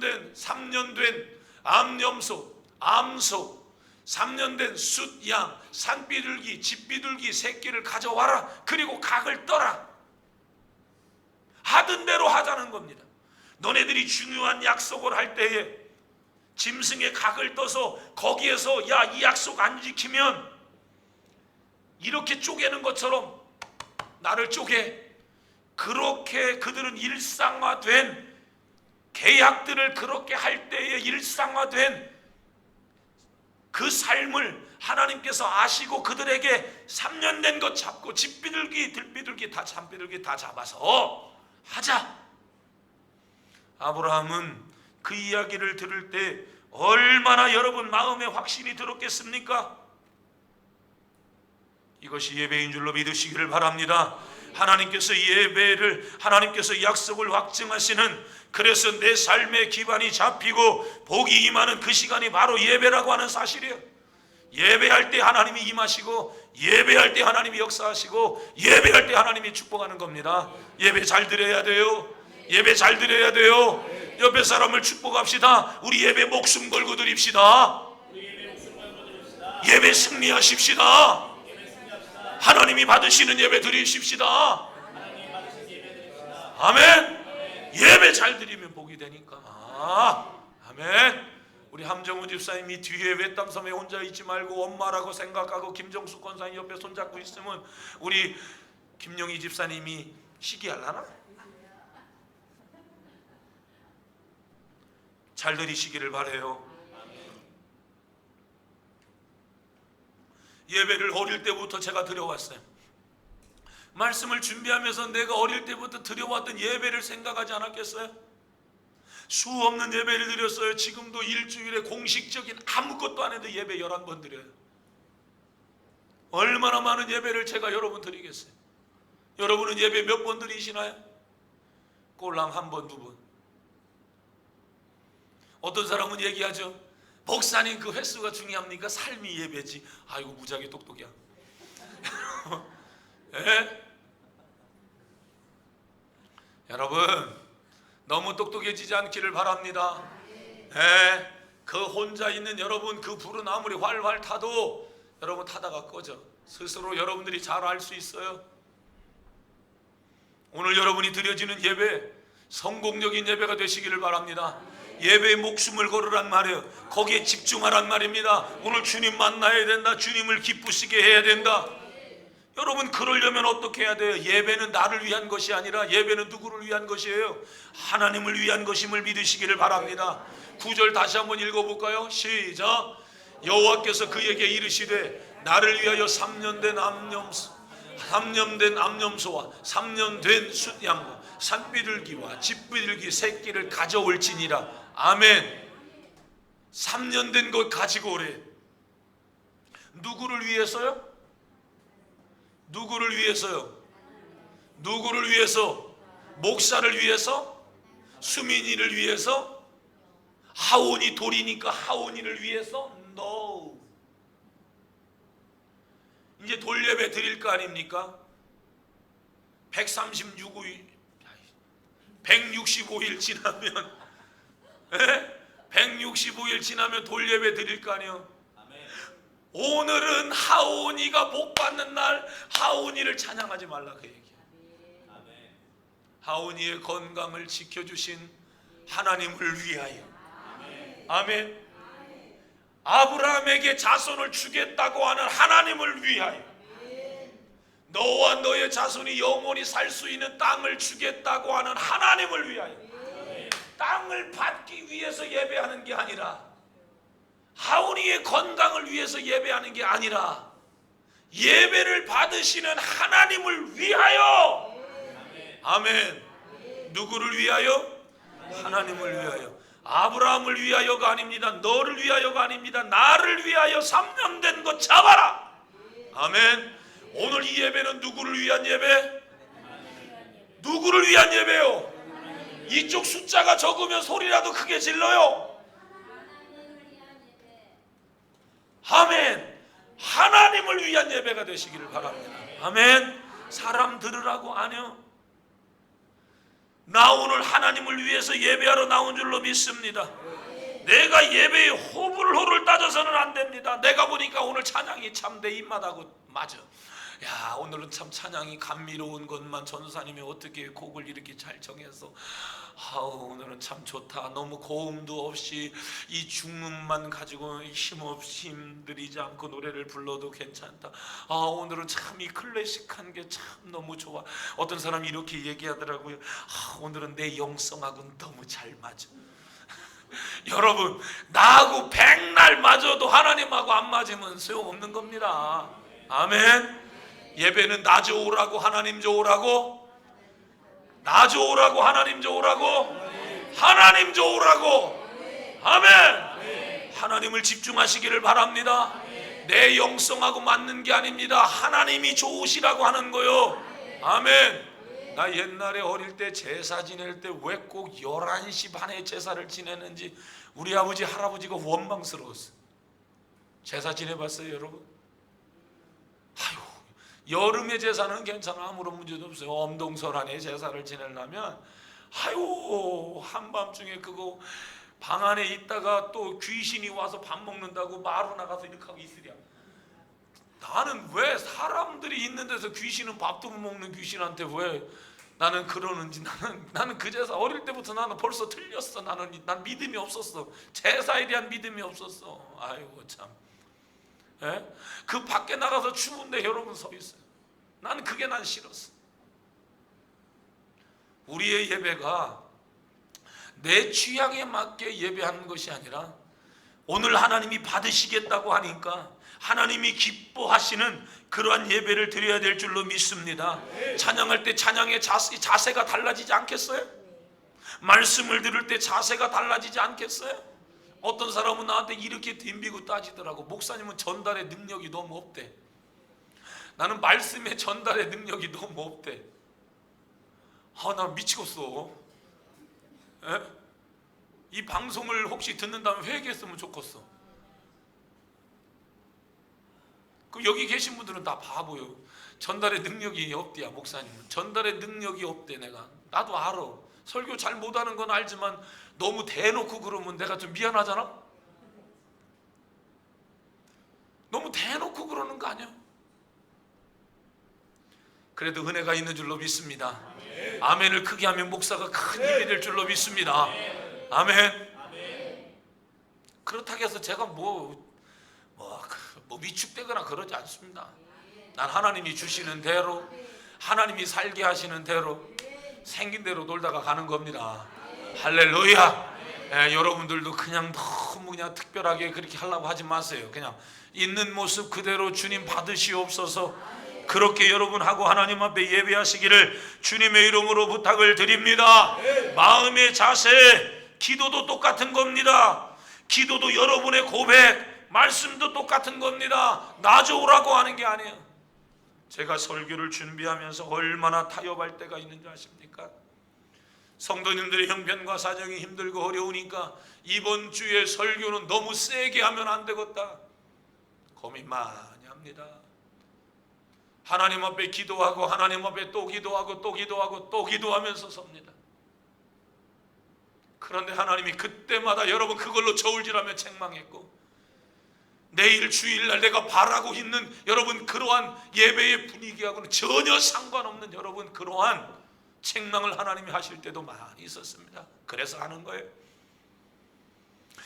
된 암염소, 암소, 3년 된 숫양, 산비둘기, 집비둘기 새끼를 가져와라. 그리고 각을 떠라. 하던 대로 하자는 겁니다. 너네들이 중요한 약속을 할 때에 짐승의 각을 떠서 거기에서 야, 이 약속 안 지키면 이렇게 쪼개는 것처럼 나를 쪼개. 그렇게 그들은 일상화된 계약들을 그렇게 할 때에 일상화된 그 삶을 하나님께서 아시고 그들에게 3년 된 것 잡고 집비둘기, 들비둘기 다, 산비둘기 다 잡아서 하자. 아브라함은 그 이야기를 들을 때 얼마나 여러분 마음에 확신이 들었겠습니까? 이것이 예배인 줄로 믿으시기를 바랍니다. 하나님께서 예배를, 하나님께서 약속을 확증하시는, 그래서 내 삶의 기반이 잡히고 복이 임하는 그 시간이 바로 예배라고 하는 사실이에요. 예배할 때 하나님이 임하시고 예배할 때 하나님이 역사하시고 예배할 때 하나님이 축복하는 겁니다. 예배 잘 드려야 돼요. 예배 잘 드려야 돼요. 옆에 사람을 축복합시다. 우리 예배 목숨 걸고 드립시다. 예배 승리하십시다. 하나님이 받으시는 예배 드리십시다. 아멘. 예배 잘 드리면 복이 되니까. 아멘. 우리 함정훈 집사님이 뒤에 외딴섬에 혼자 있지 말고 엄마라고 생각하고 김정수 권사님 옆에 손잡고 있으면 우리 김용희 집사님이 시기하려나? 잘 드리시기를 바라요. 예배를 어릴 때부터 제가 드려왔어요. 말씀을 준비하면서 내가 어릴 때부터 드려왔던 예배를 생각하지 않았겠어요? 수 없는 예배를 드렸어요. 지금도 일주일에 공식적인 아무것도 안 해도 예배 11번 드려요. 얼마나 많은 예배를 제가 여러분 드리겠어요? 여러분은 예배 몇 번 드리시나요? 꼴랑 한 번, 두 번. 어떤 사람은 얘기하죠. 목사님 그 횟수가 중요합니까? 삶이 예배지. 아이고 무지하게 똑똑이야. 예? 여러분 너무 똑똑해지지 않기를 바랍니다. 예? 그 혼자 있는 여러분 그 불은 아무리 활활 타도 여러분 타다가 꺼져. 스스로 여러분들이 잘 알 수 있어요. 오늘 여러분이 드려지는 예배 성공적인 예배가 되시기를 바랍니다. 예배에 목숨을 걸으란 말이에요. 거기에 집중하란 말입니다. 오늘 주님 만나야 된다. 주님을 기쁘시게 해야 된다. 여러분, 그러려면 어떻게 해야 돼요? 예배는 나를 위한 것이 아니라 예배는 누구를 위한 것이에요? 하나님을 위한 것임을 믿으시기를 바랍니다. 9절 다시 한번 읽어볼까요? 시작. 여호와께서 그에게 이르시되 나를 위하여 3년 된 암염소와 3년 된 숫양과 산비둘기와 집비둘기 새끼를 가져올지니라. 아멘. 3년 된 것 가지고 오래. 누구를 위해서요? 누구를 위해서요? 누구를 위해서? 목사를 위해서? 수민이를 위해서? 하온이 돌이니까 하온이를 위해서? No. 이제 돌예배 드릴 거 아닙니까? 165일 지나면 165일 지나면 돌예배 드릴 거 아니에요? 오늘은 하온이가 복 받는 날, 하온이를 찬양하지 말라 그 얘기야. 하온이의 건강을 지켜주신 하나님을 위하여. 아멘. 아브라함에게 자손을 주겠다고 하는 하나님을 위하여. 너와 너의 자손이 영원히 살 수 있는 땅을 주겠다고 하는 하나님을 위하여. 땅을 받기 위해서 예배하는 게 아니라, 하온이의 건강을 위해서 예배하는 게 아니라, 예배를 받으시는 하나님을 위하여. 아멘. 누구를 위하여? 하나님을 위하여. 아브라함을 위하여가 아닙니다. 너를 위하여가 아닙니다. 나를 위하여 3년 된 것 잡아라. 아멘. 오늘 이 예배는 누구를 위한 예배? 누구를 위한 예배요? 이쪽 숫자가 적으면 소리라도 크게 질러요. 아멘. 하나님을 위한 예배가 되시기를 바랍니다. 아멘. 사람 들으라고 아니요. 나 오늘 하나님을 위해서 예배하러 나온 줄로 믿습니다. 내가 예배의 호불호를 따져서는 안 됩니다. 내가 보니까 오늘 찬양이 참 내 입맛하고 맞아. 야, 오늘은 참 찬양이 감미로운 것만 전사님이 어떻게 곡을 이렇게 잘 정해서, 오늘은 참 좋다. 너무 고음도 없이 이 중음만 가지고 힘없이 힘들이지 않고 노래를 불러도 괜찮다. 오늘은 참 이 클래식한 게 참 너무 좋아. 어떤 사람이 이렇게 얘기하더라고요. 오늘은 내 영성하고는 너무 잘 맞아. 여러분, 나하고 백날 맞아도 하나님하고 안 맞으면 소용없는 겁니다. 아멘. 예배는 나 좋으라고 하나님 좋으라고, 나 좋으라고 하나님 좋으라고, 하나님 좋으라고. 아멘. 하나님을 집중하시기를 바랍니다. 내 영성하고 맞는 게 아닙니다. 하나님이 좋으시라고 하는 거요. 아멘. 나 옛날에 어릴 때 제사 지낼 때 왜 꼭 11시 반에 제사를 지내는지 우리 아버지 할아버지가 원망스러웠어. 제사 지내봤어요 여러분? 아유, 여름의 제사는 괜찮아. 아무런 문제도 없어요. 엄동설안에 제사를 지내려면 아유, 한밤중에 그거 방 안에 있다가 또 귀신이 와서 밥 먹는다고 마루 나가서 이렇게 하고 있으랴. 나는 왜 사람들이 있는 데서 귀신은 밥도 못 먹는 귀신한테 왜 나는 그러는지. 나는 그 제사 어릴 때부터 나는 벌써 틀렸어. 난 믿음이 없었어. 제사에 대한 믿음이 없었어. 아이고 참. 예? 그 밖에 나가서 추운데 여러분 서 있어요. 나는 그게 난 싫었어. 우리의 예배가 내 취향에 맞게 예배하는 것이 아니라 오늘 하나님이 받으시겠다고 하니까 하나님이 기뻐하시는 그러한 예배를 드려야 될 줄로 믿습니다. 찬양할 때 찬양의 자세가 달라지지 않겠어요? 말씀을 들을 때 자세가 달라지지 않겠어요? 어떤 사람은 나한테 이렇게 덤비고 따지더라고. 목사님은 전달의 능력이 너무 없대. 나는 말씀의 전달의 능력이 너무 없대. 나 미치겠어. 에? 이 방송을 혹시 듣는다면 회개했으면 좋겠어. 그 여기 계신 분들은 다 바보요. 전달의 능력이 없대야. 목사님은 전달의 능력이 없대. 나도 알아. 설교 잘 못하는 건 알지만 너무 대놓고 그러면 내가 좀 미안하잖아. 너무 대놓고 그러는 거 아니야? 그래도 은혜가 있는 줄로 믿습니다. 아멘을 크게 하면 목사가 큰 힘이 될 줄로 믿습니다. 아멘. 그렇다고 해서 제가 위축되거나 그러지 않습니다. 난 하나님이 주시는 대로, 하나님이 살게 하시는 대로, 생긴 대로 놀다가 가는 겁니다. 할렐루야. 여러분들도 그냥 너무 그냥 특별하게 그렇게 하려고 하지 마세요. 그냥 있는 모습 그대로 주님 받으시옵소서. 그렇게 여러분하고 하나님 앞에 예배하시기를 주님의 이름으로 부탁을 드립니다. 마음의 자세, 기도도 똑같은 겁니다. 기도도 여러분의 고백, 말씀도 똑같은 겁니다. 나저 오라고 하는 게 아니에요. 제가 설교를 준비하면서 얼마나 타협할 때가 있는지 아십니까? 성도님들의 형편과 사정이 힘들고 어려우니까 이번 주에 설교는 너무 세게 하면 안 되겠다 고민 많이 합니다. 하나님 앞에 기도하고 하나님 앞에 또 기도하고 또 기도하고 또 기도하면서 섭니다. 그런데 하나님이 그때마다 여러분 그걸로 저울질하며 책망했고, 내일 주일날 내가 바라고 있는 여러분 그러한 예배의 분위기하고는 전혀 상관없는 여러분 그러한 책망을 하나님이 하실 때도 많이 있었습니다. 그래서 하는 거예요.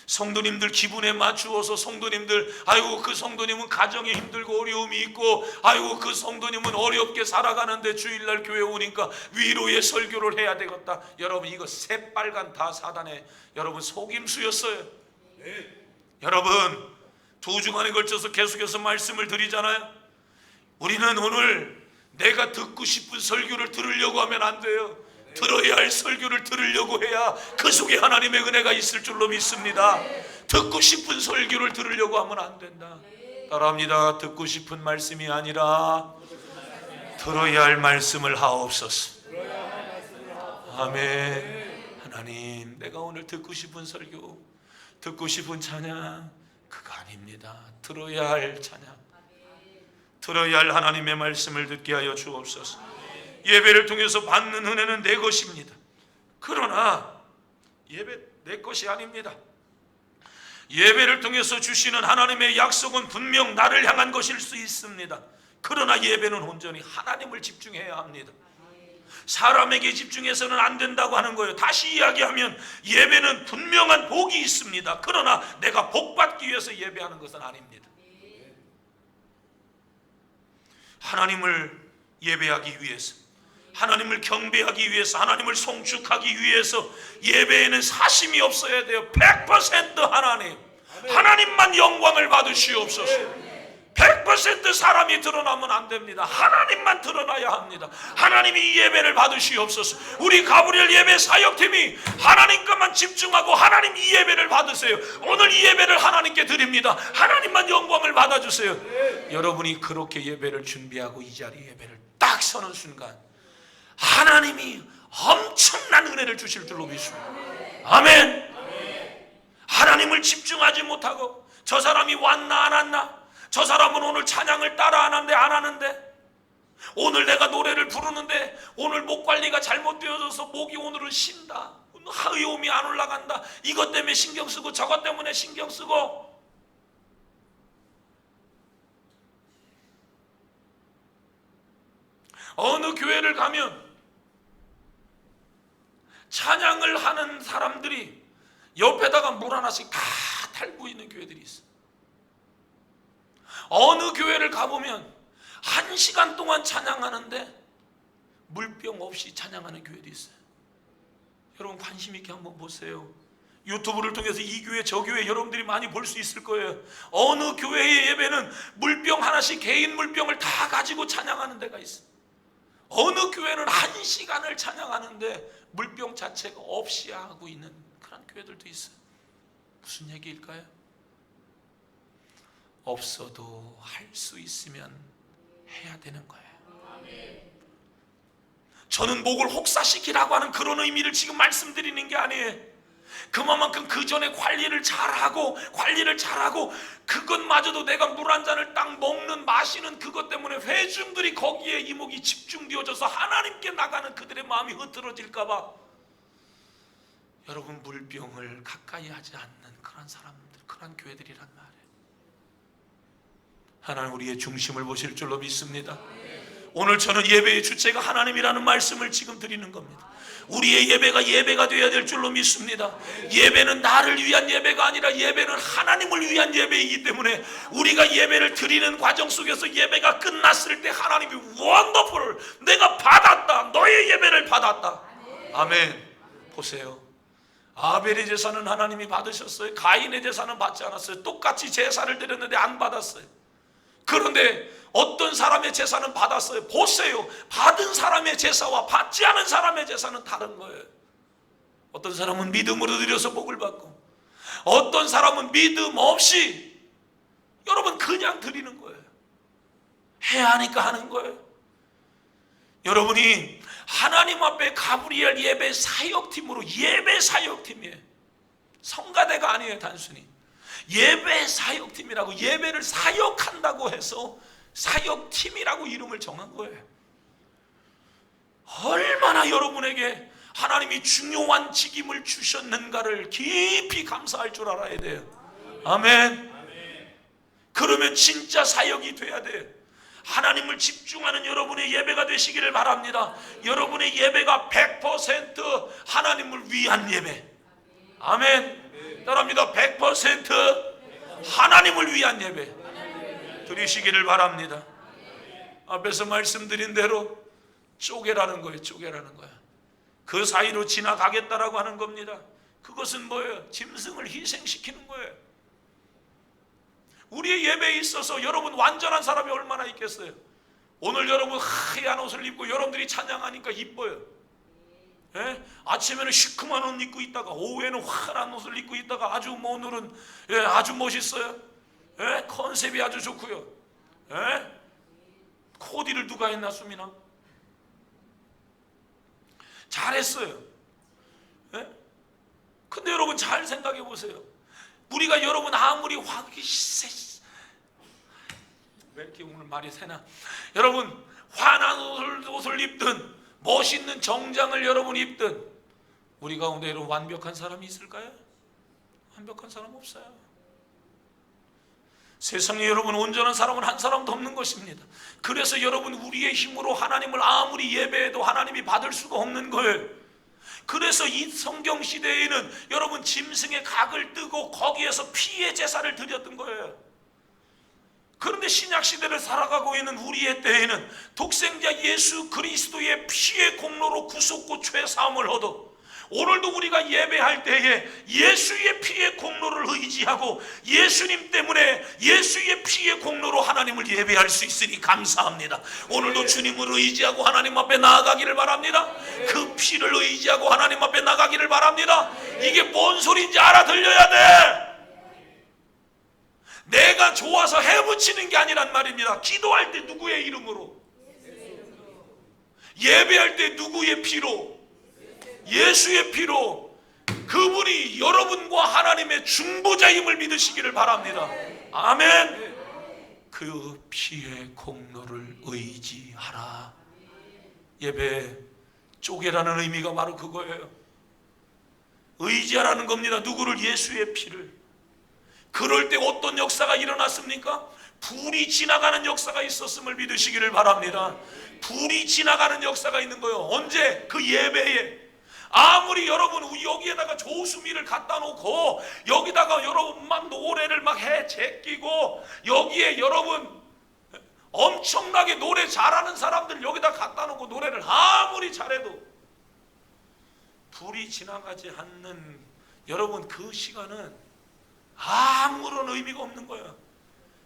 성도님들 기분에 맞추어서 성도님들, 아이고 그 성도님은 가정에 힘들고 어려움이 있고, 아이고 그 성도님은 어렵게 살아가는데 주일날 교회 오니까 위로의 설교를 해야 되겠다. 여러분 이거 새빨간 다 사단의 여러분 속임수였어요. 여러분 2주간에 걸쳐서 계속해서 말씀을 드리잖아요. 우리는 오늘 내가 듣고 싶은 설교를 들으려고 하면 안 돼요. 들어야 할 설교를 들으려고 해야 그 속에 하나님의 은혜가 있을 줄로 믿습니다. 듣고 싶은 설교를 들으려고 하면 안 된다. 따라합니다. 듣고 싶은 말씀이 아니라 들어야 할 말씀을 하옵소서. 아멘. 하나님, 내가 오늘 듣고 싶은 설교, 듣고 싶은 찬양 그거 아닙니다. 들어야 할 찬양, 들어야 할 하나님의 말씀을 듣게 하여 주옵소서. 예배를 통해서 받는 은혜는 내 것입니다. 그러나 예배 내 것이 아닙니다. 예배를 통해서 주시는 하나님의 약속은 분명 나를 향한 것일 수 있습니다. 그러나 예배는 온전히 하나님을 집중해야 합니다. 사람에게 집중해서는 안 된다고 하는 거예요. 다시 이야기하면 예배는 분명한 복이 있습니다. 그러나 내가 복 받기 위해서 예배하는 것은 아닙니다. 하나님을 예배하기 위해서, 하나님을 경배하기 위해서, 하나님을 송축하기 위해서 예배에는 사심이 없어야 돼요. 100% 하나님, 하나님만 영광을 받으시옵소서. 100% 사람이 드러나면 안 됩니다. 하나님만 드러나야 합니다. 하나님이 이 예배를 받으시옵소서. 우리 가브리엘 예배 사역팀이 하나님께만 집중하고 하나님 이 예배를 받으세요. 오늘 이 예배를 하나님께 드립니다. 하나님만 영광을 받아주세요. 여러분이 그렇게 예배를 준비하고 이 자리 예배를 딱 서는 순간 하나님이 엄청난 은혜를 주실 줄로 믿습니다. 아멘. 하나님을 집중하지 못하고 저 사람이 왔나 안 왔나, 저 사람은 오늘 찬양을 따라 하는데 안 하는데, 오늘 내가 노래를 부르는데 오늘 목 관리가 잘못되어져서 목이 오늘은 쉰다, 하의음이 안 올라간다, 이것 때문에 신경 쓰고 저것 때문에 신경 쓰고. 어느 교회를 가면 찬양을 하는 사람들이 옆에다가 물 하나씩 다 달고 있는 교회들이 있어. 어느 교회를 가보면 1시간 동안 찬양하는데 물병 없이 찬양하는 교회도 있어요. 여러분 관심 있게 한번 보세요. 유튜브를 통해서 이 교회 저 교회 여러분들이 많이 볼 수 있을 거예요. 어느 교회의 예배는 물병 하나씩 개인 물병을 다 가지고 찬양하는 데가 있어. 어느 교회는 1시간을 찬양하는데 물병 자체가 없이 하고 있는 그런 교회들도 있어요. 무슨 얘기일까요? 없어도 할 수 있으면 해야 되는 거예요. 저는 목을 혹사시키라고 하는 그런 의미를 지금 말씀드리는 게 아니에요. 그만큼 그 전에 관리를 잘하고 그것마저도 내가 물 한 잔을 딱 먹는 마시는 그것 때문에 회중들이 거기에 이목이 집중되어져서 하나님께 나가는 그들의 마음이 흐트러질까 봐 여러분 물병을 가까이 하지 않는 그런 사람들, 그런 교회들이란 말이에요. 하나님 우리의 중심을 보실 줄로 믿습니다. 오늘 저는 예배의 주체가 하나님이라는 말씀을 지금 드리는 겁니다. 우리의 예배가 되어야 될 줄로 믿습니다. 예배는 나를 위한 예배가 아니라 예배는 하나님을 위한 예배이기 때문에 우리가 예배를 드리는 과정 속에서 예배가 끝났을 때 하나님이 원더풀, 내가 받았다, 너의 예배를 받았다. 아멘. 보세요, 아벨의 제사는 하나님이 받으셨어요. 가인의 제사는 받지 않았어요. 똑같이 제사를 드렸는데 안 받았어요. 그런데 어떤 사람의 제사는 받았어요. 보세요, 받은 사람의 제사와 받지 않은 사람의 제사는 다른 거예요. 어떤 사람은 믿음으로 드려서 복을 받고, 어떤 사람은 믿음 없이 여러분 그냥 드리는 거예요. 해야 하니까 하는 거예요. 여러분이 하나님 앞에 가브리엘 예배 사역팀으로, 예배 사역팀이에요. 성가대가 아니에요. 단순히 예배 사역팀이라고, 예배를 사역한다고 해서 사역팀이라고 이름을 정한 거예요. 얼마나 여러분에게 하나님이 중요한 직임을 주셨는가를 깊이 감사할 줄 알아야 돼요. 아멘. 그러면 진짜 사역이 돼야 돼요. 하나님을 집중하는 여러분의 예배가 되시기를 바랍니다. 여러분의 예배가 100% 하나님을 위한 예배. 아멘. 따라합니다. 100% 하나님을 위한 예배 드리시기를 바랍니다. 앞에서 말씀드린 대로 쪼개라는 거예요. 쪼개라는 거야. 그 사이로 지나가겠다라고 하는 겁니다. 그것은 뭐예요? 짐승을 희생시키는 거예요. 우리의 예배에 있어서 여러분 완전한 사람이 얼마나 있겠어요? 오늘 여러분 하얀 옷을 입고 여러분들이 찬양하니까 이뻐요. 예? 아침에는 시큼한 옷 입고 있다가 오후에는 환한 옷을 입고 있다가 아주 오늘은 아주 멋있어요. 예? 컨셉이 아주 좋고요. 예? 코디를 누가 했나 수미나? 잘했어요. 예? 근데 여러분 잘 생각해 보세요. 우리가 여러분 아무리 왜 이렇게 오늘 말이 새나? 여러분 환한 옷을 입든 멋있는 정장을 여러분 입든 우리 가운데 여러분 완벽한 사람이 있을까요? 완벽한 사람 없어요. 세상에 여러분 온전한 사람은 한 사람도 없는 것입니다. 그래서 여러분 우리의 힘으로 하나님을 아무리 예배해도 하나님이 받을 수가 없는 거예요. 그래서 이 성경 시대에는 여러분 짐승의 각을 뜨고 거기에서 피의 제사를 드렸던 거예요. 그런데 신약 시대를 살아가고 있는 우리의 때에는 독생자 예수 그리스도의 피의 공로로 구속고 죄 사함을 얻어 오늘도 우리가 예배할 때에 예수의 피의 공로를 의지하고 예수님 때문에 예수의 피의 공로로 하나님을 예배할 수 있으니 감사합니다. 오늘도 주님을 의지하고 하나님 앞에 나아가기를 바랍니다. 그 피를 의지하고 하나님 앞에 나가기를 바랍니다. 이게 뭔 소리인지 알아들려야 돼. 내가 좋아서 해붙이는 게 아니란 말입니다. 기도할 때 누구의 이름으로, 예배할 때 누구의 피로, 예수의 피로, 그분이 여러분과 하나님의 중보자임을 믿으시기를 바랍니다. 아멘. 그 피의 공로를 의지하라. 예배 쪼개라는 의미가 바로 그거예요. 의지하라는 겁니다. 누구를? 예수의 피를. 그럴 때 어떤 역사가 일어났습니까? 불이 지나가는 역사가 있었음을 믿으시기를 바랍니다. 불이 지나가는 역사가 있는 거예요. 언제? 그 예배에. 아무리 여러분 여기에다가 조수미를 갖다 놓고 여기다가 여러분 막 노래를 막 해 제끼고 여기에 여러분 엄청나게 노래 잘하는 사람들 여기다 갖다 놓고 노래를 아무리 잘해도 불이 지나가지 않는 여러분 그 시간은 아무런 의미가 없는 거예요.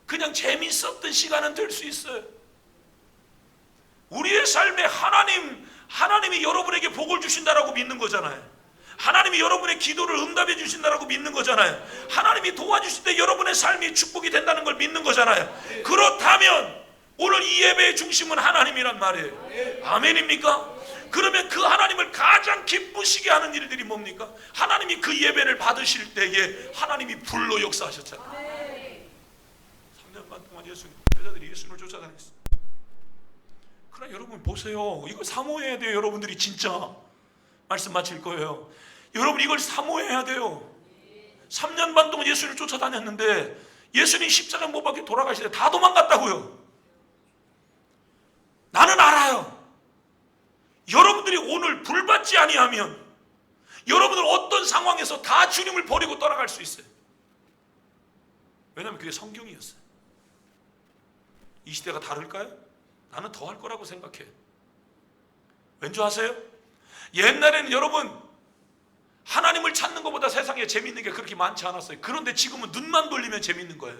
그냥 재밌었던 시간은 될 수 있어요. 우리의 삶에 하나님이 여러분에게 복을 주신다라고 믿는 거잖아요. 하나님이 여러분의 기도를 응답해 주신다라고 믿는 거잖아요. 하나님이 도와주실 때 여러분의 삶이 축복이 된다는 걸 믿는 거잖아요. 그렇다면 오늘 이 예배의 중심은 하나님이란 말이에요. 아멘입니까? 그러면 그 하나님을 가장 기쁘시게 하는 일들이 뭡니까? 하나님이 그 예배를 받으실 때에 하나님이 불로 역사하셨잖아요. 3년 반 동안 여자들이 예수님을 쫓아다녔어요. 그러나 여러분 보세요. 이거 사모해야 돼요. 여러분들이 진짜 말씀 마칠 거예요. 여러분 이걸 사모해야 돼요. 3년 반 동안 예수님을 쫓아다녔는데 예수님 십자가 못 박혀 돌아가실 때 다 도망갔다고요. 나는 알아요. 여러분들이 오늘 불 받지 아니하면 여러분들 어떤 상황에서 다 주님을 버리고 떠나갈 수 있어요. 왜냐하면 그게 성경이었어요. 이 시대가 다를까요? 나는 더 할 거라고 생각해요. 왠지 아세요? 옛날에는 여러분 하나님을 찾는 것보다 세상에 재밌는 게 그렇게 많지 않았어요. 그런데 지금은 눈만 돌리면 재밌는 거예요.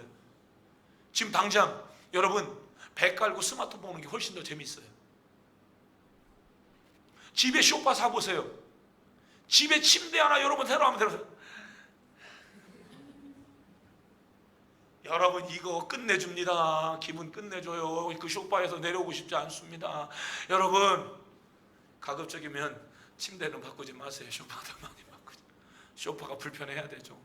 지금 당장 여러분 배 깔고 스마트폰 보는 게 훨씬 더 재밌어요. 집에 쇼파 사보세요. 집에 침대 하나 여러분 새로 하면 되는. 여러분 이거 끝내줍니다. 기분 끝내줘요. 그 쇼파에서 내려오고 싶지 않습니다. 여러분 가급적이면 침대는 바꾸지 마세요. 쇼파도 많이 바꾸지. 쇼파가 불편해야 되죠.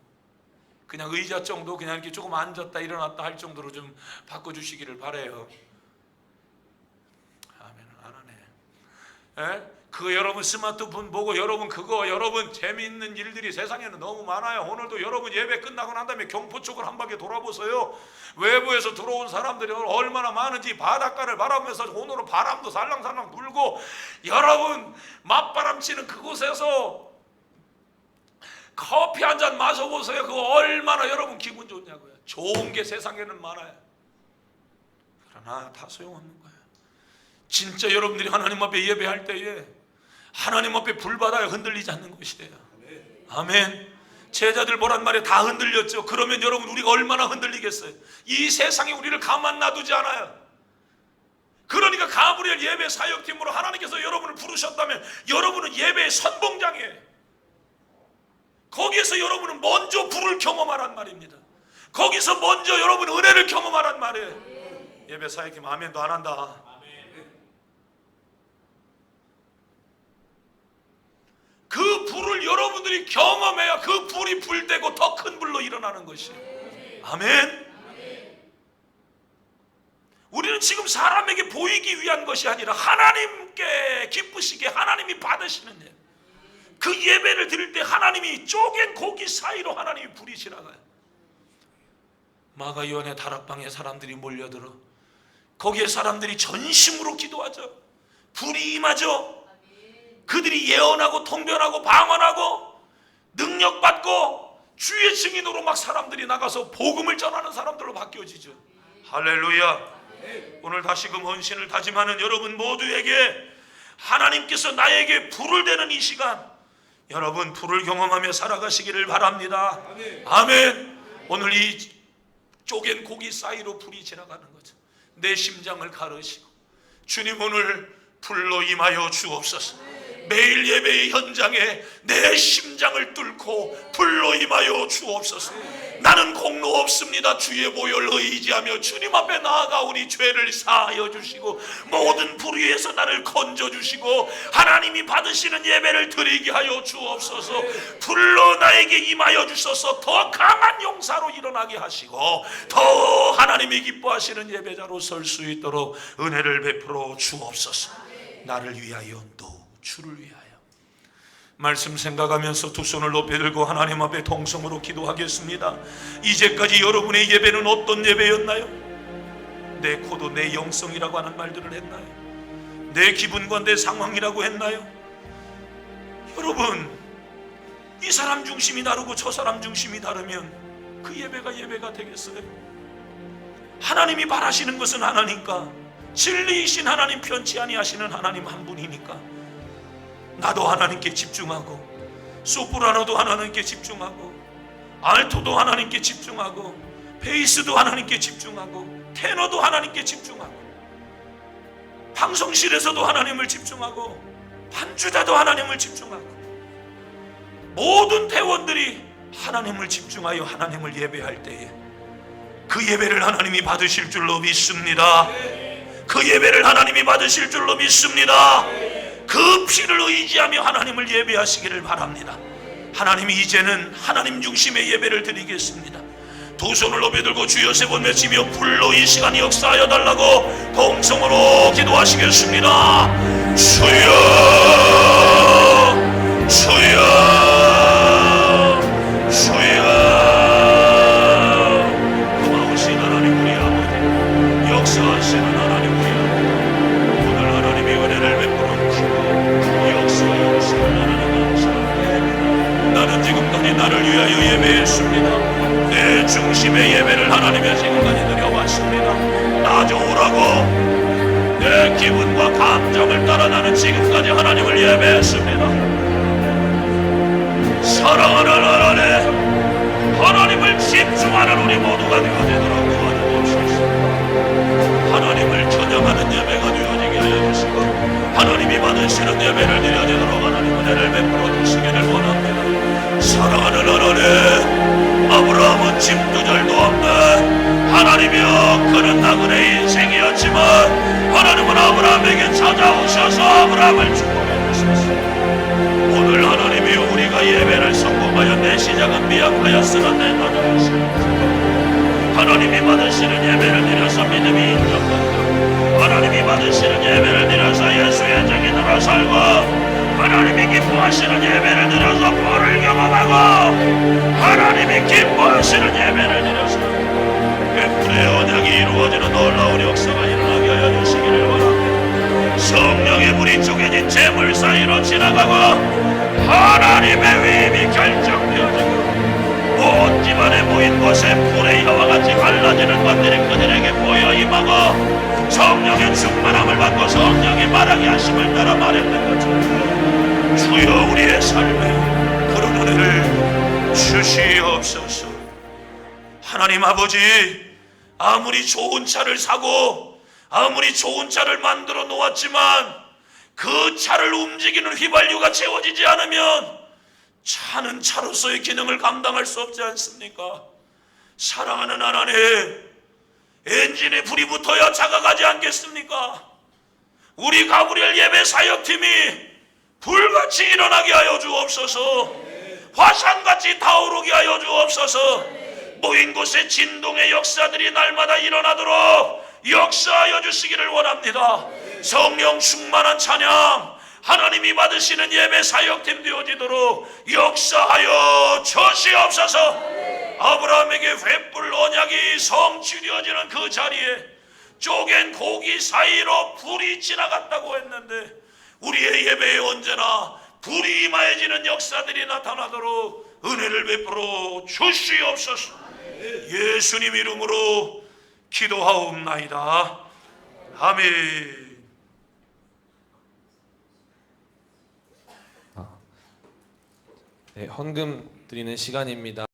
그냥 의자 정도 그냥 이렇게 조금 앉았다 일어났다 할 정도로 좀 바꿔주시기를 바라요. 아멘. 안 하네. 에? 그거 여러분 스마트폰 보고 여러분 그거 여러분 재미있는 일들이 세상에는 너무 많아요. 오늘도 여러분 예배 끝나고 난 다음에 경포 쪽을 한 바퀴 돌아보세요. 외부에서 들어온 사람들이 얼마나 많은지 바닷가를 바라보면서 오늘은 바람도 살랑살랑 불고 여러분 맞바람 치는 그곳에서 커피 한 잔 마셔보세요. 그거 얼마나 여러분 기분 좋냐고요. 좋은 게 세상에는 많아요. 그러나 다 소용없는 거예요. 진짜 여러분들이 하나님 앞에 예배할 때에 하나님 앞에 불바다에 흔들리지 않는 것이래요. 아멘. 제자들 보란 말에 다 흔들렸죠. 그러면 여러분 우리가 얼마나 흔들리겠어요. 이 세상이 우리를 가만 놔두지 않아요. 그러니까 가브리엘 예배 사역팀으로 하나님께서 여러분을 부르셨다면 여러분은 예배의 선봉장이에요. 거기에서 여러분은 먼저 불을 경험하란 말입니다. 거기서 먼저 여러분 은혜를 경험하란 말이에요. 예배 사역팀 아멘도 안 한다. 그 불을 여러분들이 경험해야 그 불이 불되고 더 큰 불로 일어나는 것이에요. 아멘. 우리는 지금 사람에게 보이기 위한 것이 아니라 하나님께 기쁘시게 하나님이 받으시는 예. 그 예배를 드릴 때 하나님이 쪼갠 고기 사이로 하나님이 불이 지나가요. 마가요한의 다락방에 사람들이 몰려들어 거기에 사람들이 전심으로 기도하죠. 불이 임하죠. 그들이 예언하고 통변하고 방언하고 능력받고 주의 증인으로 막 사람들이 나가서 복음을 전하는 사람들로 바뀌어지죠. 할렐루야. 오늘 다시금 헌신을 다짐하는 여러분 모두에게 하나님께서 나에게 불을 대는 이 시간 여러분 불을 경험하며 살아가시기를 바랍니다. 아멘. 오늘 이 쪼갠 고기 사이로 불이 지나가는 거죠. 내 심장을 가르시고 주님 오늘 불로 임하여 주옵소서. 매일 예배의 현장에 내 심장을 뚫고 불로 임하여 주옵소서. 나는 공로 없습니다. 주의 보혈 의지하며 주님 앞에 나아가오니 죄를 사하여 주시고 모든 불 위에서 나를 건져 주시고 하나님이 받으시는 예배를 드리게 하여 주옵소서. 불로 나에게 임하여 주셔서 더 강한 용사로 일어나게 하시고 더 하나님이 기뻐하시는 예배자로 설 수 있도록 은혜를 베풀어 주옵소서. 나를 위하여 또 주를 위하여. 말씀 생각하면서 두 손을 높이 들고 하나님 앞에 동성으로 기도하겠습니다. 이제까지 여러분의 예배는 어떤 예배였나요? 내 코도 내 영성이라고 하는 말들을 했나요? 내 기분과 내 상황이라고 했나요? 여러분 이 사람 중심이 다르고 저 사람 중심이 다르면 그 예배가 되겠어요? 하나님이 바라시는 것은 하나니까 진리이신 하나님 편치 아니하시는 하나님 한 분이니까 나도 하나님께 집중하고 소프라노도 하나님께 집중하고 알토도 하나님께 집중하고 베이스도 하나님께 집중하고 테너도 하나님께 집중하고 방송실에서도 하나님을 집중하고 반주자도 하나님을 집중하고 모든 대원들이 하나님을 집중하여 하나님을 예배할 때에 그 예배를 하나님이 받으실 줄로 믿습니다. 그 예배를 하나님이 받으실 줄로 믿습니다. 그 피를 의지하며 하나님을 예배하시기를 바랍니다. 하나님이 이제는 하나님 중심의 예배를 드리겠습니다. 두 손을 높이 들고 주여 세 번 외치며 불로 이 시간 역사하여 달라고 동성으로 기도하시겠습니다. 주여 주여 주여. 고마우신 하나님 우리 아버지 역사하시는 하나님 우리 아버지 오늘 위하여 예배했습니다. 내 중심의 예배를 하나님의 지금까지 드려왔습니다. 나 좋으라고 내 기분과 감정을 따라 나는 지금까지 하나님을 예배했습니다. 사랑하는 하나님, 하나님을 집중하는 우리 모두가 되어지도록 도와주옵소서. 하나님을 찬양하는 예배가 되어지게 하여 주시고 하나님이 받으시는 예배를 드려지도록 하나님 은혜를 베풀어 주시기를 원합니다. 사랑하는 하나님, 아브라함은 집도 잘도 없는 하나님이여 그는 나그네 인생이었지만 하나님은 아브라함에게 찾아오셔서 아브라함을 축복해 주셨습니다. 오늘 하나님이 우리가 예배를 성공하여 내 시작은 미약하였으나 내 나중은 시작하였습니다. 하나님이 받으시는 예배를 드려서 믿음이 인정받고 하나님이 받으시는 예배를 드려서 예수의 증인으로 살고 하나님이 기뻐하시는 예배를 드려서 부활을 경험하고 하나님이 기뻐하시는 예배를 드려서 의 언약이 이루어지는 놀라운 역사가 일어나게 하여 주시기를 원합니다. 성령의 불이 쪼개진 재물 사이로 지나가고 하나님의 위임이 결정되어지고 온 집안에 모인 곳에 불의 여와 같이 갈라지는 것들이 그들에게 보여 임하고 성령의 충만함을 받고 성령의 말하게 하심을 따라 말했던 것처럼 주여 우리의 삶에 그런 은혜를 주시옵소서. 하나님 아버지, 아무리 좋은 차를 사고 아무리 좋은 차를 만들어 놓았지만 그 차를 움직이는 휘발유가 채워지지 않으면 차는 차로서의 기능을 감당할 수 없지 않습니까? 사랑하는 하나님, 엔진에 불이 붙어야 차가 가지 않겠습니까? 우리 가브리엘 예배 사역팀이 불같이 일어나게 하여 주옵소서. 화산같이 타오르게 하여 주옵소서. 모인 곳에 진동의 역사들이 날마다 일어나도록 역사하여 주시기를 원합니다. 성령 충만한 찬양, 하나님이 받으시는 예배 사역팀 되어지도록 역사하여 주시옵소서. 아브라함에게 횃불 언약이 성취되어지는 그 자리에 쪼갠 고기 사이로 불이 지나갔다고 했는데 우리의 예배에 언제나 불이 임하여지는 역사들이 나타나도록 은혜를 베풀어 주시옵소서. 예수님 이름으로 기도하옵나이다. 아멘. 네, 헌금 드리는 시간입니다.